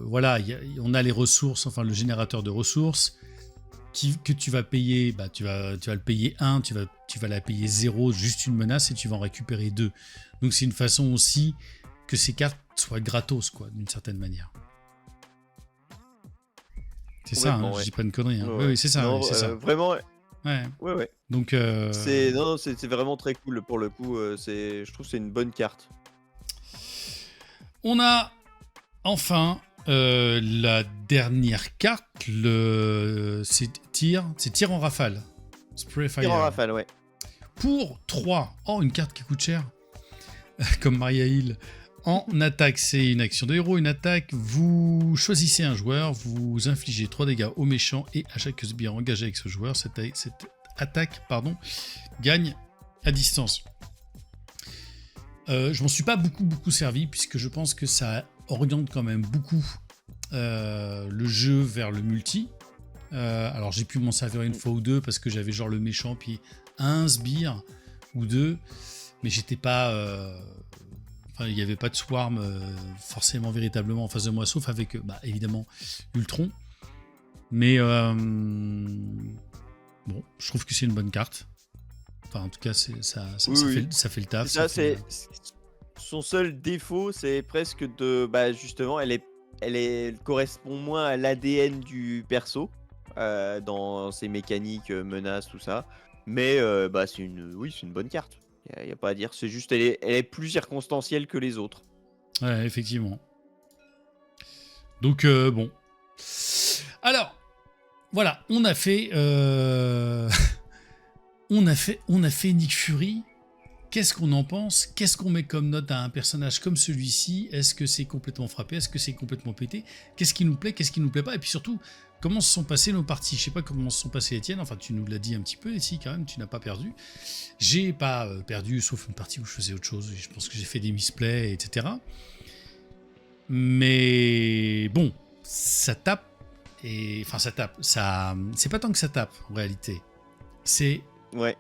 voilà, on a les ressources, enfin le générateur de ressources que tu vas payer, bah tu vas le payer 1, tu vas la payer 0, juste une menace, et tu vas en récupérer 2. Donc c'est une façon aussi que ces cartes soient gratos, quoi, d'une certaine manière. C'est ça, hein, ouais. Je dis pas une connerie. Hein. Ouais, oui, c'est ça. Non, c'est ça. Vraiment. Ouais. Donc c'est vraiment très cool pour le coup. Je trouve que c'est une bonne carte. On a enfin la dernière carte, c'est tir en rafale. Spray Fire. Tir en rafale, ouais. Pour 3. Oh, une carte qui coûte cher. Comme Maria Hill. En attaque, c'est une action de héros, une attaque. Vous choisissez un joueur, vous infligez 3 dégâts au méchant, et à chaque sbire engagé avec ce joueur, cette attaque gagne à distance. Je m'en suis pas beaucoup servi, puisque je pense que ça oriente quand même beaucoup le jeu vers le multi. Alors j'ai pu m'en servir une fois ou deux parce que j'avais genre le méchant puis un sbire ou deux, mais j'étais pas il n'y avait pas de swarm forcément véritablement en face de moi, sauf avec évidemment Ultron. Mais bon, je trouve que c'est une bonne carte. Enfin, en tout cas, ça fait le taf. Son seul défaut, c'est presque de. Justement, elle correspond moins à l'ADN du perso, dans ses mécaniques, menaces, tout ça. Mais c'est une bonne carte. Il n'y a pas à dire. C'est juste, elle est plus circonstancielle que les autres. Ouais, effectivement. Donc, bon. Alors, voilà, on a fait Nick Fury. Qu'est-ce qu'on en pense? Qu'est-ce qu'on met comme note à un personnage comme celui-ci? Est-ce que c'est complètement frappé? Est-ce que c'est complètement pété? Qu'est-ce qui nous plaît? Qu'est-ce qui nous plaît pas? Et puis surtout, comment se sont passées nos parties? Je sais pas comment se sont passées les tiennes. Enfin, tu nous l'as dit un petit peu ici quand même. Tu n'as pas perdu. J'ai pas perdu, sauf une partie où je faisais autre chose. Je pense que j'ai fait des misplays, etc. Mais bon, ça tape. Enfin, ça tape. C'est pas tant que ça tape en réalité. C'est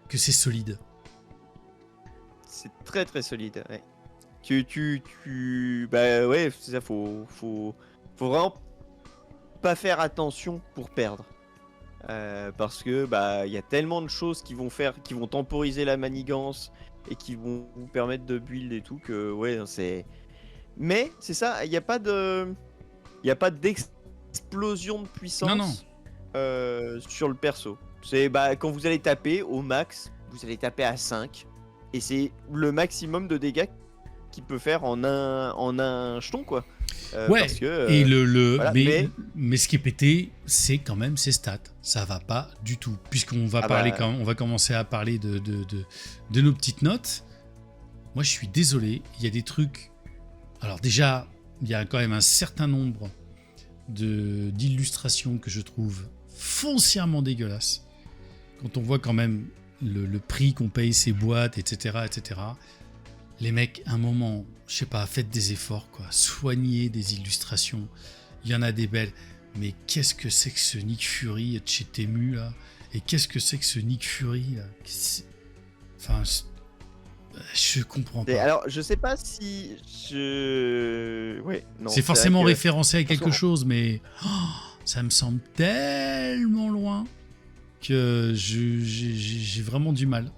que c'est solide. C'est très très solide. Ouais. Ouais, c'est ça. Faut vraiment pas faire attention pour perdre. Parce que il y a tellement de choses qui vont temporiser la manigance et qui vont vous permettre de build et tout que ouais, c'est. Mais c'est ça. Il n'y a pas d'explosion de puissance. Non. Sur le perso. C'est quand vous allez taper au max, vous allez taper à 5 et c'est le maximum de dégâts qu'il peut faire en un jeton quoi. Ouais. Parce que, et voilà, mais ce qui est pété, c'est quand même ses stats. Ça va pas du tout, puisqu'on va on va commencer à parler de nos petites notes. Moi, je suis désolé, il y a des trucs. Alors déjà, il y a quand même un certain nombre d'illustrations que je trouve foncièrement dégueulasses. Quand on voit quand même le prix qu'on paye ces boîtes, etc., etc. Les mecs, à un moment, je sais pas, faites des efforts, quoi. Soignez des illustrations. Il y en a des belles. Mais qu'est-ce que c'est que ce Nick Fury de chez Temu, là? Et qu'est-ce que c'est que ce Nick Fury, là? Enfin, je comprends pas. Alors, je sais pas si c'est forcément référencé à quelque chose, mais ça me semble tellement loin que j'ai vraiment du mal.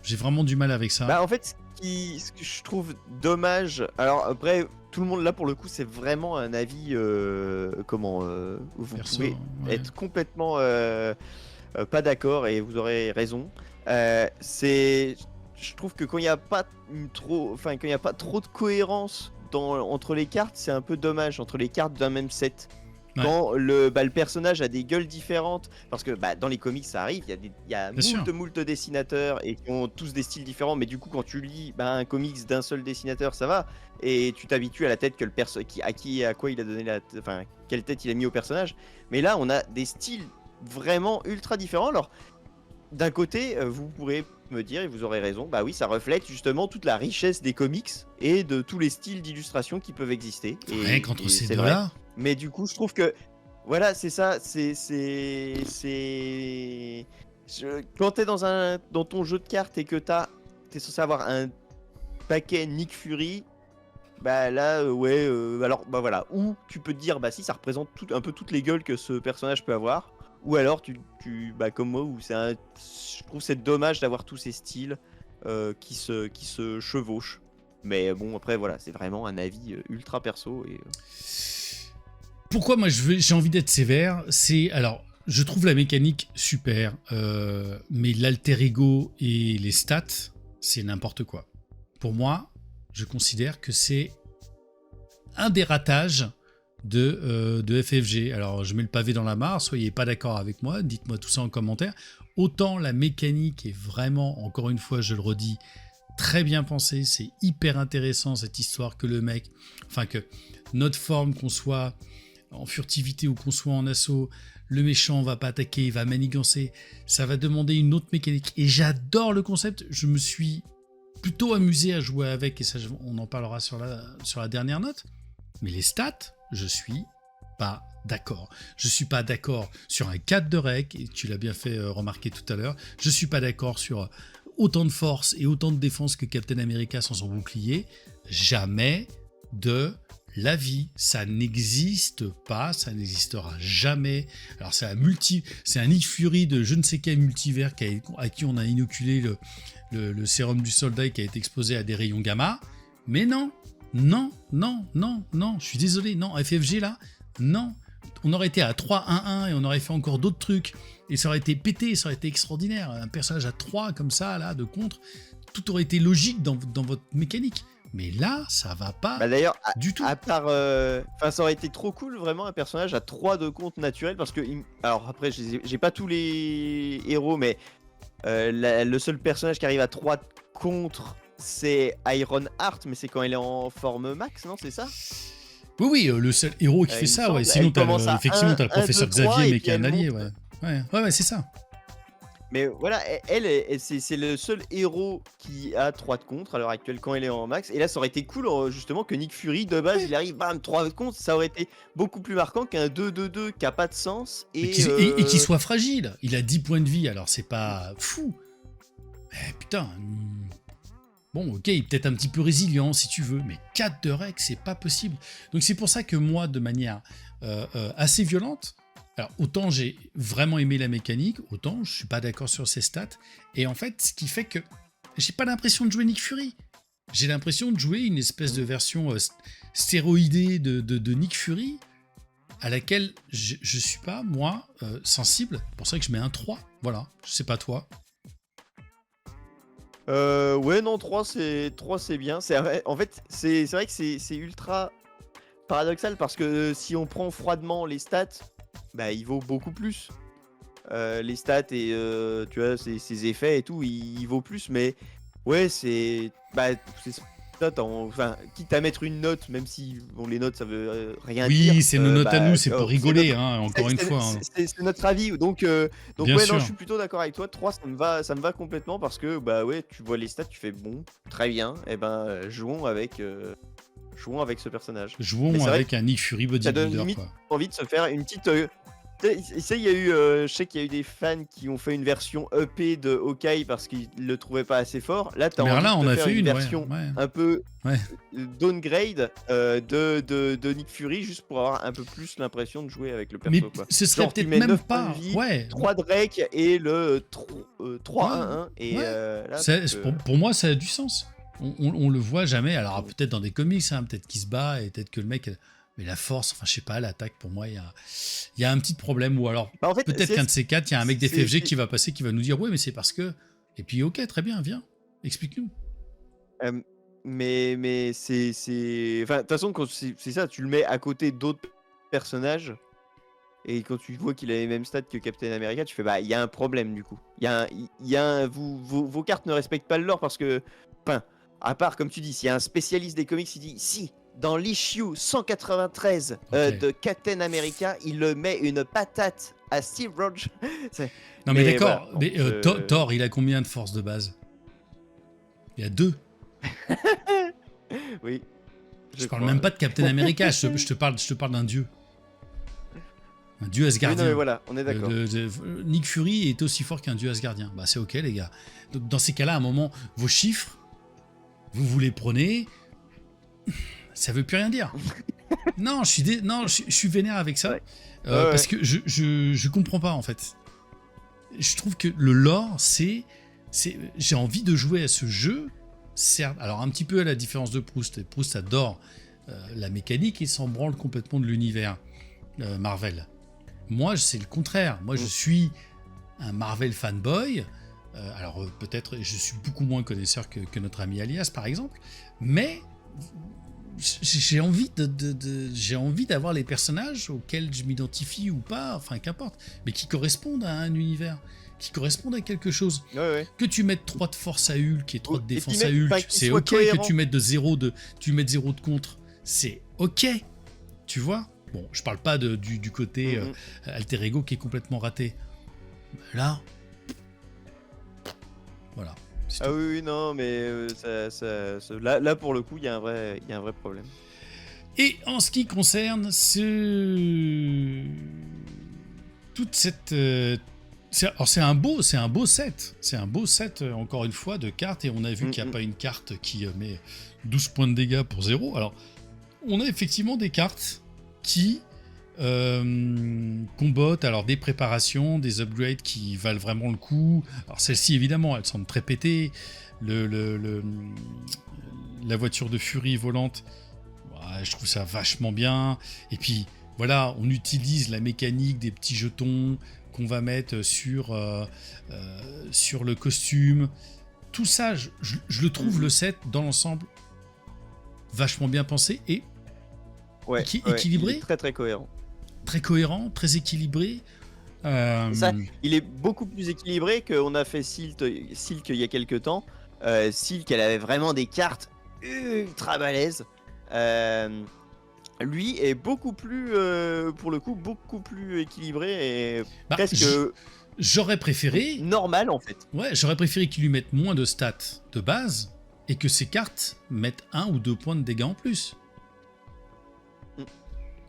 J'ai vraiment du mal avec ça. En fait, ce que je trouve dommage. Alors après, tout le monde là pour le coup, c'est vraiment un avis. Vous Perso, pouvez être complètement pas d'accord et vous aurez raison. Je trouve que quand il n'y a pas trop de cohérence entre les cartes, c'est un peu dommage entre les cartes d'un même set. Ouais. Quand le personnage a des gueules différentes, parce que dans les comics ça arrive, il y a moult dessinateurs et qui ont tous des styles différents, mais du coup quand tu lis un comics d'un seul dessinateur ça va, et tu t'habitues à la tête que le à quoi il a donné quelle tête il a mis au personnage. Mais là on a des styles vraiment ultra différents. Alors d'un côté vous pourrez me dire, et vous aurez raison, oui ça reflète justement toute la richesse des comics et de tous les styles d'illustration qui peuvent exister. Rien qu'entre ces deux-là. Mais du coup, je trouve que voilà, c'est ça. Quand t'es dans ton jeu de cartes et que t'es censé avoir un paquet Nick Fury, alors voilà. Ou tu peux te dire, si ça représente un peu toutes les gueules que ce personnage peut avoir. Ou alors tu comme moi, je trouve c'est dommage d'avoir tous ces styles qui se chevauchent. Mais bon, après voilà, c'est vraiment un avis ultra perso et. Pourquoi moi j'ai envie d'être sévère, alors je trouve la mécanique super, mais l'alter ego et les stats, c'est n'importe quoi. Pour moi, je considère que c'est un des ratages de FFG. Alors je mets le pavé dans la mare, soyez pas d'accord avec moi, dites-moi tout ça en commentaire. Autant la mécanique est vraiment, encore une fois je le redis, très bien pensée, c'est hyper intéressant cette histoire que le mec, que notre forme, qu'on soit en furtivité ou qu'on soit en assaut, le méchant va pas attaquer, il va manigancer, ça va demander une autre mécanique. Et j'adore le concept, je me suis plutôt amusé à jouer avec, et ça on en parlera sur la dernière note. Mais les stats, je suis pas d'accord. Je suis pas d'accord sur un 4 de rec, et tu l'as bien fait remarquer tout à l'heure. Je suis pas d'accord sur autant de force et autant de défense que Captain America sans son bouclier. Jamais de la vie. Ça n'existe pas, ça n'existera jamais. Alors c'est un Nick Fury de je ne sais quel multivers à qui on a inoculé le sérum du soldat et qui a été exposé à des rayons gamma. Mais non, non, non, non, non, je suis désolé, non, FFG là, non. On aurait été à 3-1-1 et on aurait fait encore d'autres trucs. Et ça aurait été pété, ça aurait été extraordinaire. Un personnage à 3 comme ça, là, de contre, tout aurait été logique dans votre mécanique. Mais là, ça va pas D'ailleurs, du tout. à part, ça aurait été trop cool vraiment un personnage à 3 de compte naturel parce que, alors après, j'ai pas tous les héros, mais le seul personnage qui arrive à 3 de contre, c'est Iron Heart, mais c'est quand il est en forme max, non, c'est ça? Oui, oui, le seul héros qui fait Il me ça, semble, ouais. Sinon, effectivement, t'as le professeur 2, 3, Xavier, mais et qui puis est un elle allié, monte. ouais. Ouais, c'est ça. Mais voilà, c'est le seul héros qui a 3 de contre à l'heure actuelle quand il est en max. Et là, ça aurait été cool justement que Nick Fury, de base, il arrive, bam, 3 de contre. Ça aurait été beaucoup plus marquant qu'un 2-2-2 qui a pas de sens. Et qui soit fragile. Il a 10 points de vie, alors c'est pas fou. Mais putain. Bon, ok, il est peut-être un petit peu résilient si tu veux, mais 4 de rec, c'est pas possible. Donc c'est pour ça que moi, de manière assez violente, alors autant j'ai vraiment aimé la mécanique, autant je suis pas d'accord sur ses stats. Et en fait, ce qui fait que j'ai pas l'impression de jouer Nick Fury. J'ai l'impression de jouer une espèce de version stéroïdée de Nick Fury à laquelle je suis pas, moi, sensible. C'est pour ça que je mets un 3. Voilà, je sais pas toi. Ouais, non, 3 c'est bien. En fait, c'est vrai que c'est ultra paradoxal parce que si on prend froidement les stats, bah il vaut beaucoup plus. Les stats et tu vois, ses effets et tout, il vaut plus. Mais ouais, c'est note enfin, quitte à mettre une note, même si bon, les notes ça veut rien dire. Oui, c'est nos notes à nous, c'est pour rigoler, hein, encore une fois. C'est notre avis. Donc Bien ouais, sûr. non, je suis plutôt d'accord avec toi. 3, ça me va complètement parce que bah ouais, tu vois les stats, tu fais bon, très bien. Et ben jouons avec ce personnage. Mais Jouons c'est vrai avec un Nick Fury ça donne bodybuilder, limite quoi. envie de se faire une petite. Tu sais, il y a eu, je sais qu'il y a eu des fans qui ont fait une version EP de Hawkeye parce qu'ils le trouvaient pas assez fort. Là, t'as envie Merlin, on de te a faire fait une une, version ouais. un peu Ouais. downgrade de Nick Fury juste pour avoir un peu plus l'impression de jouer avec le perso. Mais Quoi. ce serait Genre, tu peut-être mets même 9 points pas. de vie, Ouais. 3 Drake et le 3-1-1. Et Ouais. là, Pour moi, ça a du sens. On le voit jamais. Alors peut-être dans des comics, hein, peut-être qu'il se bat et peut-être que le mec. Mais la force, enfin je sais pas, l'attaque pour moi, il y a un petit problème. Ou alors bah, en fait, peut-être qu'un de ces quatre, il y a un mec des c'est- FFG qui va passer, qui va nous dire ouais, mais c'est parce que. Et puis ok, très bien, viens, explique-nous. Mais c'est. Enfin, de toute façon, quand c'est ça, tu le mets à côté d'autres personnages. Et quand tu vois qu'il a les mêmes stats que Captain America, tu fais bah il y a un problème du coup. Vos cartes ne respectent pas le lore parce que, enfin, à part comme tu dis, s'il y a un spécialiste des comics, il dit si dans l'issue 193 Ok. de Captain America, il le met une patate à Steve Rogers. Non mais Mais d'accord, voilà, mais donc, Thor, il a combien de force de base? Il y a 2. Oui. Je parle même pas de Captain America, je te parle d'un dieu. Un dieu Oui, asgardien. non, mais voilà, on est d'accord. Nick Fury est aussi fort qu'un dieu asgardien. Bah c'est ok les gars. Donc, dans ces cas-là, à un moment, vos chiffres, vous les prenez, ça veut plus rien dire. Non, je suis vénère avec ça. Ouais. Parce que je comprends pas en fait. Je trouve que le lore, j'ai envie de jouer à ce jeu, certes. Alors un petit peu à la différence de Proust. Et Proust adore la mécanique et s'en branle complètement de l'univers Marvel. Moi, c'est le contraire. Moi, je suis un Marvel fanboy. Alors peut-être, je suis beaucoup moins connaisseur que notre ami Alias, par exemple. Mais j'ai envie j'ai envie d'avoir les personnages auxquels je m'identifie ou pas, enfin qu'importe, mais qui correspondent à un univers, qui correspondent à quelque chose. Ouais. Que tu mettes 3 de force à Hulk et 3 de Et puis défense à même, Hulk, enfin, qu'ils c'est soient ok. cohérents. Que tu mettes 0 de contre, c'est ok. Tu vois? Bon, je parle pas du côté alter ego qui est complètement raté. Là, voilà. Ah oui, non, mais là pour le coup, il y a un vrai problème. Et en ce qui concerne toute cette... c'est un beau set. C'est un beau set, encore une fois, de cartes. Et on a vu qu'il n'y a pas une carte qui met 12 points de dégâts pour 0. Alors, on a effectivement des cartes qui combattent alors des préparations, des upgrades qui valent vraiment le coup. Alors, celles-ci, évidemment, elles semblent très pétées. La voiture de furie volante, ouais, je trouve ça vachement bien. Et puis, voilà, on utilise la mécanique des petits jetons qu'on va mettre sur le costume. Tout ça, je le trouve, le set, dans l'ensemble, vachement bien pensé et équilibré. Il est très très cohérent. Très cohérent, très équilibré. Ça, il est beaucoup plus équilibré qu'on a fait Silk il y a quelques temps. Silk, elle avait vraiment des cartes ultra balèzes. Lui est beaucoup plus, pour le coup, beaucoup plus équilibré et presque j'aurais préféré normal en fait. Ouais, j'aurais préféré qu'il lui mette moins de stats de base et que ses cartes mettent 1 ou 2 points de dégâts en plus.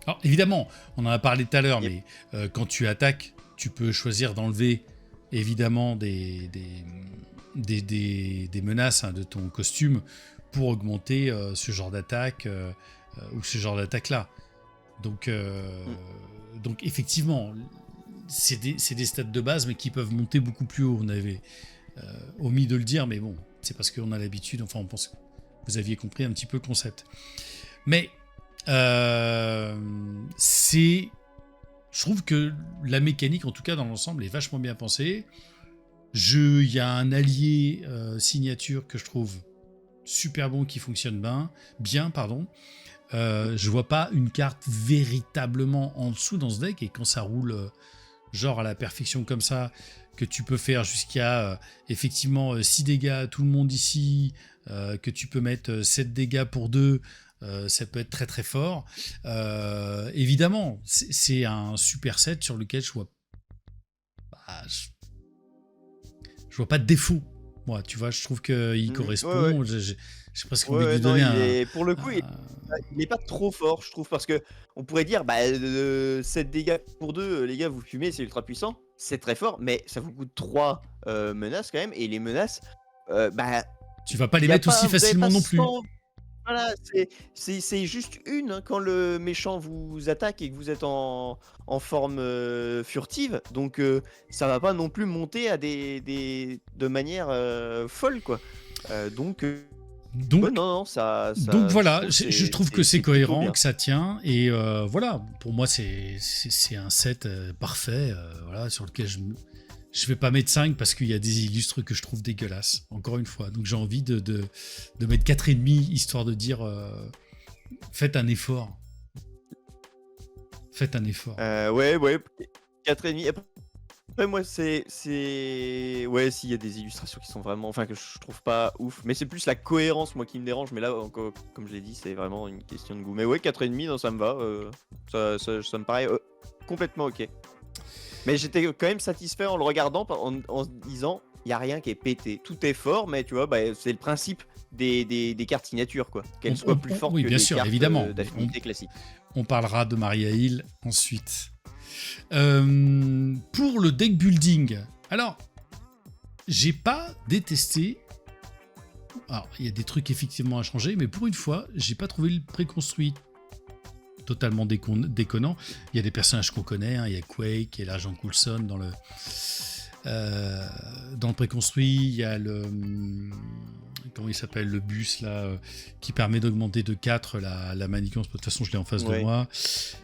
Alors évidemment, on en a parlé tout à l'heure, mais quand tu attaques, tu peux choisir d'enlever évidemment des menaces de ton costume pour augmenter ce genre d'attaque ou ce genre d'attaque-là. Donc effectivement, c'est des stats de base, mais qui peuvent monter beaucoup plus haut. On avait omis de le dire, mais bon, c'est parce qu'on a l'habitude, enfin on pense que vous aviez compris un petit peu le concept. Mais je trouve que la mécanique, en tout cas dans l'ensemble, est vachement bien pensée. Il y a un allié signature que je trouve super bon, qui fonctionne bien. Je vois pas une carte véritablement en dessous dans ce deck, et quand ça roule genre à la perfection comme ça, que tu peux faire jusqu'à effectivement 6 dégâts à tout le monde ici, que tu peux mettre 7 dégâts pour 2, ça peut être très très fort. Évidemment, c'est un super set sur lequel je vois pas de défaut. Moi, tu vois, je trouve qu'il correspond. Ouais. J'ai presque envie de lui donner pour le coup, il n'est pas trop fort, je trouve, parce que on pourrait dire 7 dégâts pour 2, les gars, vous fumez, c'est ultra puissant. C'est très fort, mais ça vous coûte 3 menaces quand même. Et les menaces, tu vas pas les mettre aussi facilement non plus. Voilà, c'est juste une quand le méchant vous attaque et que vous êtes en forme furtive, donc ça va pas non plus monter à de manière folle, quoi. Donc non, ça donc voilà, je trouve que c'est cohérent, que ça tient, et voilà, pour moi c'est un set parfait, voilà, sur lequel je vais pas mettre 5 parce qu'il y a des illustres que je trouve dégueulasses, encore une fois. Donc j'ai envie de mettre 4,5, histoire de dire faites un effort. Faites un effort. Ouais, 4,5. Après, moi, c'est. Ouais, s'il y a des illustrations qui sont vraiment. Enfin, que je trouve pas ouf. Mais c'est plus la cohérence, moi, qui me dérange. Mais là, encore, comme je l'ai dit, c'est vraiment une question de goût. Mais ouais, 4,5, non, ça me va. Ça me paraît complètement ok. Mais j'étais quand même satisfait en le regardant, en se disant, il n'y a rien qui est pété. Tout est fort, mais tu vois, c'est le principe des cartes signatures, quoi. Qu'elles soient plus fortes que bien les sûr, cartes évidemment. d'affinité classique. On parlera de Maria Hill ensuite. Pour le deck building, alors, j'ai pas détesté. Alors, il y a des trucs effectivement à changer, mais pour une fois, j'ai pas trouvé le préconstruit totalement déconnant. Il y a des personnages qu'on connaît, il y a Quake, il y a l'agent Coulson dans le préconstruit, il y a comment il s'appelle, le bus là, qui permet d'augmenter de 4 la manigance. De toute façon, je l'ai en face de moi.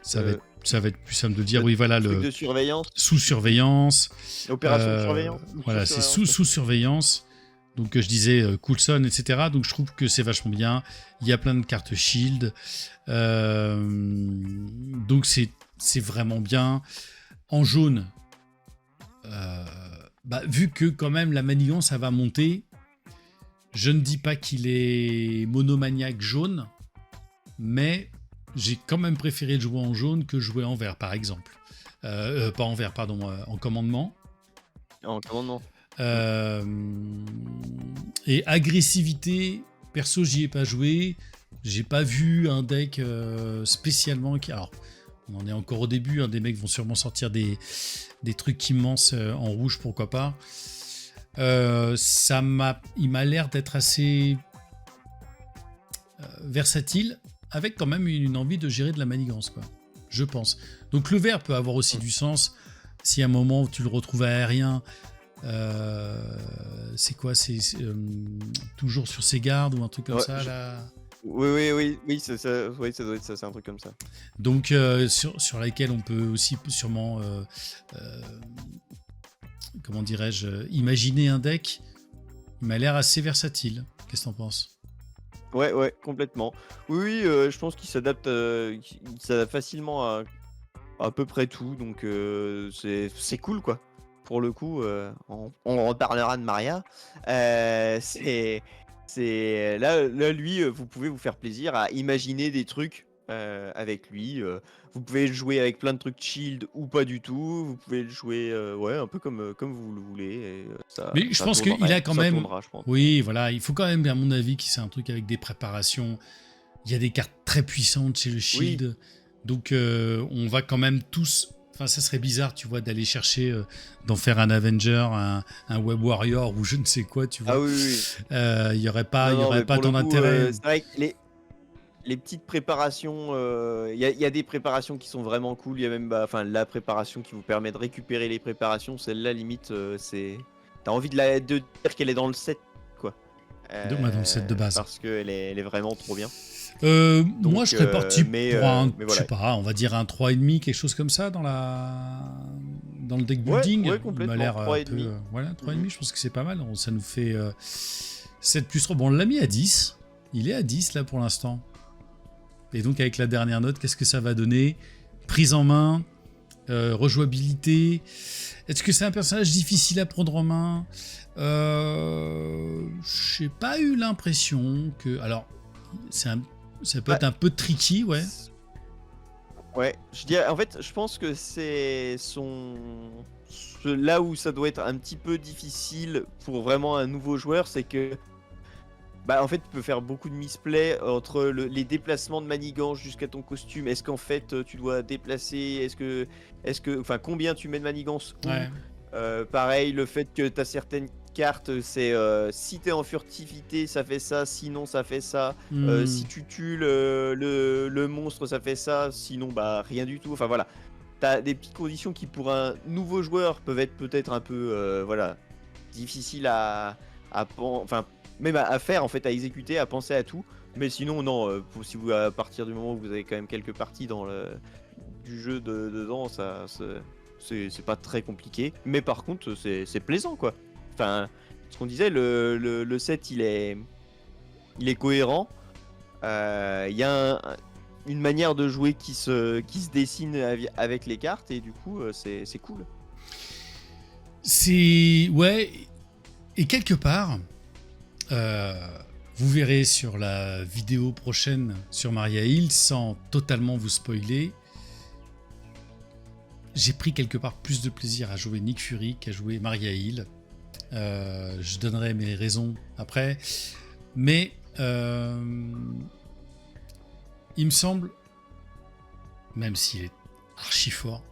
Ça va être plus simple de dire. Oui, voilà, le de surveillance. Sous surveillance. Opération de surveillance. Voilà, c'est sous surveillance. Donc je disais Coulson, etc. Donc je trouve que c'est vachement bien. Il y a plein de cartes shield. Donc c'est vraiment bien. En jaune, vu que quand même la manigance ça va monter, je ne dis pas qu'il est monomaniaque jaune, mais j'ai quand même préféré jouer en jaune que jouer en vert, par exemple. Pas en vert, pardon, en commandement. En commandement. Et agressivité, perso j'y ai pas joué, J'ai pas vu un deck spécialement qui... Alors, on en est encore au début, hein, des mecs vont sûrement sortir des trucs immenses en rouge, pourquoi pas. Il m'a l'air d'être assez versatile, avec quand même une envie de gérer de la manigance, quoi. Je pense. Donc le vert peut avoir aussi du sens. Si à un moment tu le retrouves aérien, c'est quoi? C'est toujours sur ses gardes ou un truc comme Ouais, ça là. oui, c'est ça, oui, ça doit être ça, c'est un truc comme ça. Donc sur laquelle on peut aussi sûrement, comment dirais-je, imaginer un deck. Il m'a l'air assez versatile. Qu'est-ce que t'en penses? Ouais, complètement. Oui, je pense qu'il s'adapte facilement à peu près tout, donc c'est cool, quoi. Pour le coup, on reparlera de Maria. Là, lui, vous pouvez vous faire plaisir à imaginer des trucs avec lui. Vous pouvez le jouer avec plein de trucs shield ou pas du tout. Vous pouvez le jouer ouais, un peu comme vous le voulez. Et, Mais je pense qu'il a quand ça même... tournera, je pense. Oui, voilà, il faut quand même, à mon avis, qu'il c'est un truc avec des préparations. Il y a des cartes très puissantes chez le Shield. Oui. Donc on va quand même tous... Enfin, ça serait bizarre, tu vois, d'aller chercher, d'en faire un Avenger, un Web Warrior ou je ne sais quoi, tu vois. Ah oui. Il n'y aurait pas, Non, mais pour tant le coup, d'intérêt. c'est vrai que les petites préparations, il y a des préparations qui sont vraiment cool. Il y a même la préparation qui vous permet de récupérer les préparations. Celle-là, limite, t'as envie de dire qu'elle est dans le set, quoi. Dans le set de base. Parce qu'elle est vraiment trop bien. Moi, je serais parti pour un, mais je sais pas, on va dire un 3,5, quelque chose comme ça dans le deck building. Ouais, Il complètement, m'a l'air un 3,5. peu... voilà, 3,5, je pense que c'est pas mal. Ça nous fait 7 plus 3. Bon, on l'a mis à 10. Il est à 10 là pour l'instant. Et donc avec la dernière note, qu'est-ce que ça va donner? Prise en main, rejouabilité. Est-ce que c'est un personnage difficile à prendre en main? J'ai pas eu l'impression que... Alors, ça peut être un peu tricky, ouais. Ouais, en fait, je pense que c'est là où ça doit être un petit peu difficile pour vraiment un nouveau joueur, c'est que en fait, tu peux faire beaucoup de misplay entre les déplacements de manigance jusqu'à ton costume. Est-ce qu'en fait, tu dois déplacer? Enfin, combien tu mets de manigance? Ouais. Pareil, le fait que tu as certaines cartes, c'est si t'es en furtivité, ça fait ça, sinon ça fait ça. Si tu tues le monstre, ça fait ça, sinon rien du tout. Enfin voilà, t'as des petites conditions qui pour un nouveau joueur peuvent être peut-être un peu difficiles enfin même à faire en fait, à exécuter, à penser à tout. Mais sinon non, si vous à partir du moment où vous avez quand même quelques parties du jeu dedans, c'est pas très compliqué. Mais par contre c'est plaisant, quoi. Enfin, ce qu'on disait, le set il est cohérent. Il y a une manière de jouer qui se dessine avec les cartes, et du coup c'est cool. Ouais, et quelque part, vous verrez sur la vidéo prochaine sur Maria Hill, sans totalement vous spoiler, j'ai pris quelque part plus de plaisir à jouer Nick Fury qu'à jouer Maria Hill. Je donnerai mes raisons après, mais il me semble, même s'il est archi fort,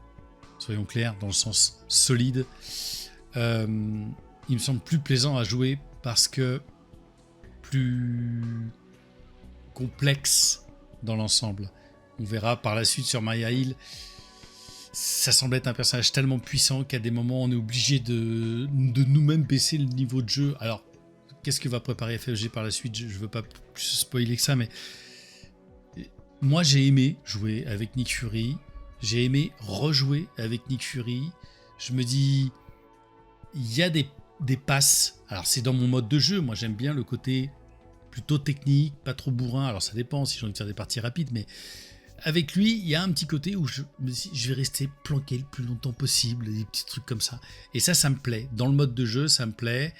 soyons clairs, dans le sens solide, il me semble plus plaisant à jouer parce que plus complexe dans l'ensemble. On verra par la suite sur Maria Hill. Ça semble être un personnage tellement puissant qu'à des moments on est obligé de nous-mêmes baisser le niveau de jeu. Alors, qu'est-ce que va préparer FFG par la suite? Je veux pas plus spoiler que ça, mais moi j'ai aimé jouer avec Nick Fury. J'ai aimé rejouer avec Nick Fury. Je me dis, il y a des passes. Alors c'est dans mon mode de jeu. Moi j'aime bien le côté plutôt technique, pas trop bourrin. Alors ça dépend si j'ai envie de faire des parties rapides, mais avec lui, il y a un petit côté où je vais rester planqué le plus longtemps possible, des petits trucs comme ça. Et ça me plaît. Dans le mode de jeu, ça me plaît.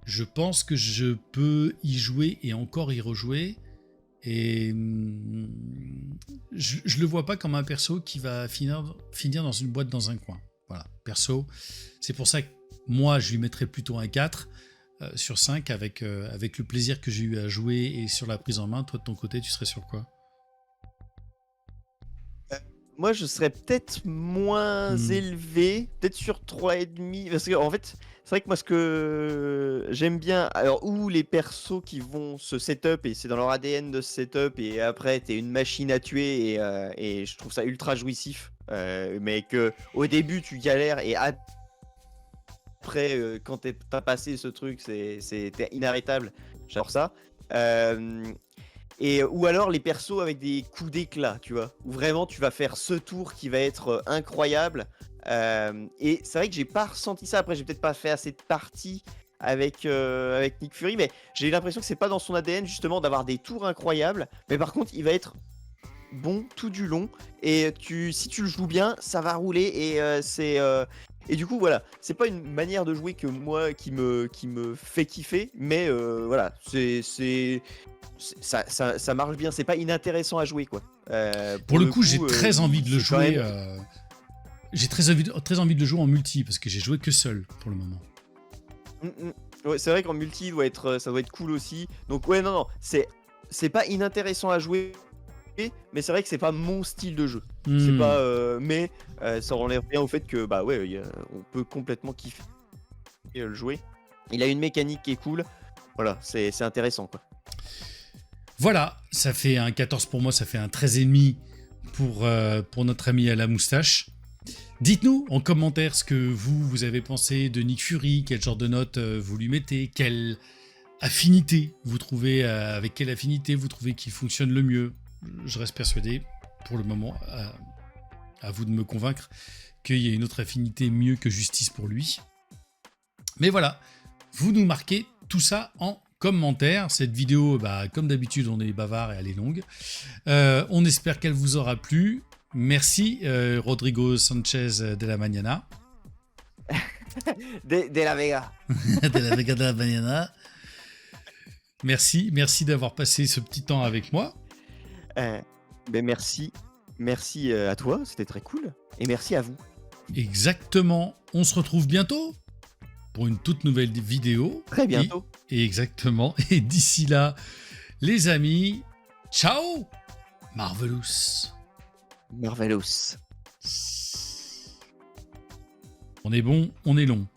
Je pense que je peux y jouer et encore y rejouer. Et je le vois pas comme un perso qui va finir dans une boîte dans un coin. Voilà, perso. C'est pour ça que moi, je lui mettrais plutôt un 4. sur 5 avec le plaisir que j'ai eu à jouer et sur la prise en main. Toi, de ton côté, tu serais sur quoi? Moi, je serais peut-être moins élevé, peut-être sur 3,5. Parce que, en fait, c'est vrai que moi, ce que j'aime bien, alors, où les persos qui vont se setup, et c'est dans leur ADN de se setup, et après, t'es une machine à tuer, et je trouve ça ultra jouissif. Mais que au début, tu galères, et après, quand t'as passé ce truc, t'es inarrêtable. J'adore ça. Ou alors les persos avec des coups d'éclat, tu vois, où vraiment tu vas faire ce tour qui va être incroyable. Et c'est vrai que j'ai pas ressenti ça. Après, j'ai peut-être pas fait assez de parties avec Nick Fury, mais j'ai l'impression que c'est pas dans son ADN justement d'avoir des tours incroyables. Mais par contre, il va être bon tout du long. Et si tu le joues bien, ça va rouler. Et du coup, voilà, c'est pas une manière de jouer que moi qui me fait kiffer, mais voilà, ça marche bien, c'est pas inintéressant à jouer, quoi. Pour le coup, j'ai très envie de le c'est quand jouer. même- J'ai très envie de le jouer en multi parce que j'ai joué que seul pour le moment. Ouais, c'est vrai qu'en multi, ça doit être cool aussi. Donc ouais, non, c'est pas inintéressant à jouer, mais c'est vrai que c'est pas mon style de jeu. C'est pas, mais ça enlève rien au fait que bah ouais, on peut complètement kiffer le jouer. Il a une mécanique qui est cool. Voilà, c'est intéressant, quoi. Voilà, ça fait un 14 pour moi, ça fait un 13,5 pour notre ami à la moustache. Dites-nous en commentaire ce que vous avez pensé de Nick Fury, quel genre de note vous lui mettez, quelle affinité vous trouvez, avec quelle affinité vous trouvez qu'il fonctionne le mieux. Je reste persuadé, pour le moment, à vous de me convaincre, qu'il y a une autre affinité mieux que justice pour lui. Mais voilà, vous nous marquez tout ça en commentaire. Cette vidéo, comme d'habitude, on est bavard et elle est longue. On espère qu'elle vous aura plu. Merci Rodrigo Sanchez de la Mañana. De la Vega. De la Vega de la Mañana. Merci d'avoir passé ce petit temps avec moi. Ben merci à toi, c'était très cool. Et merci à vous. Exactement. On se retrouve bientôt pour une toute nouvelle vidéo. Très bientôt. Et exactement. Et d'ici là, les amis, ciao Marvelous. Marvelous. On est bon, on est long.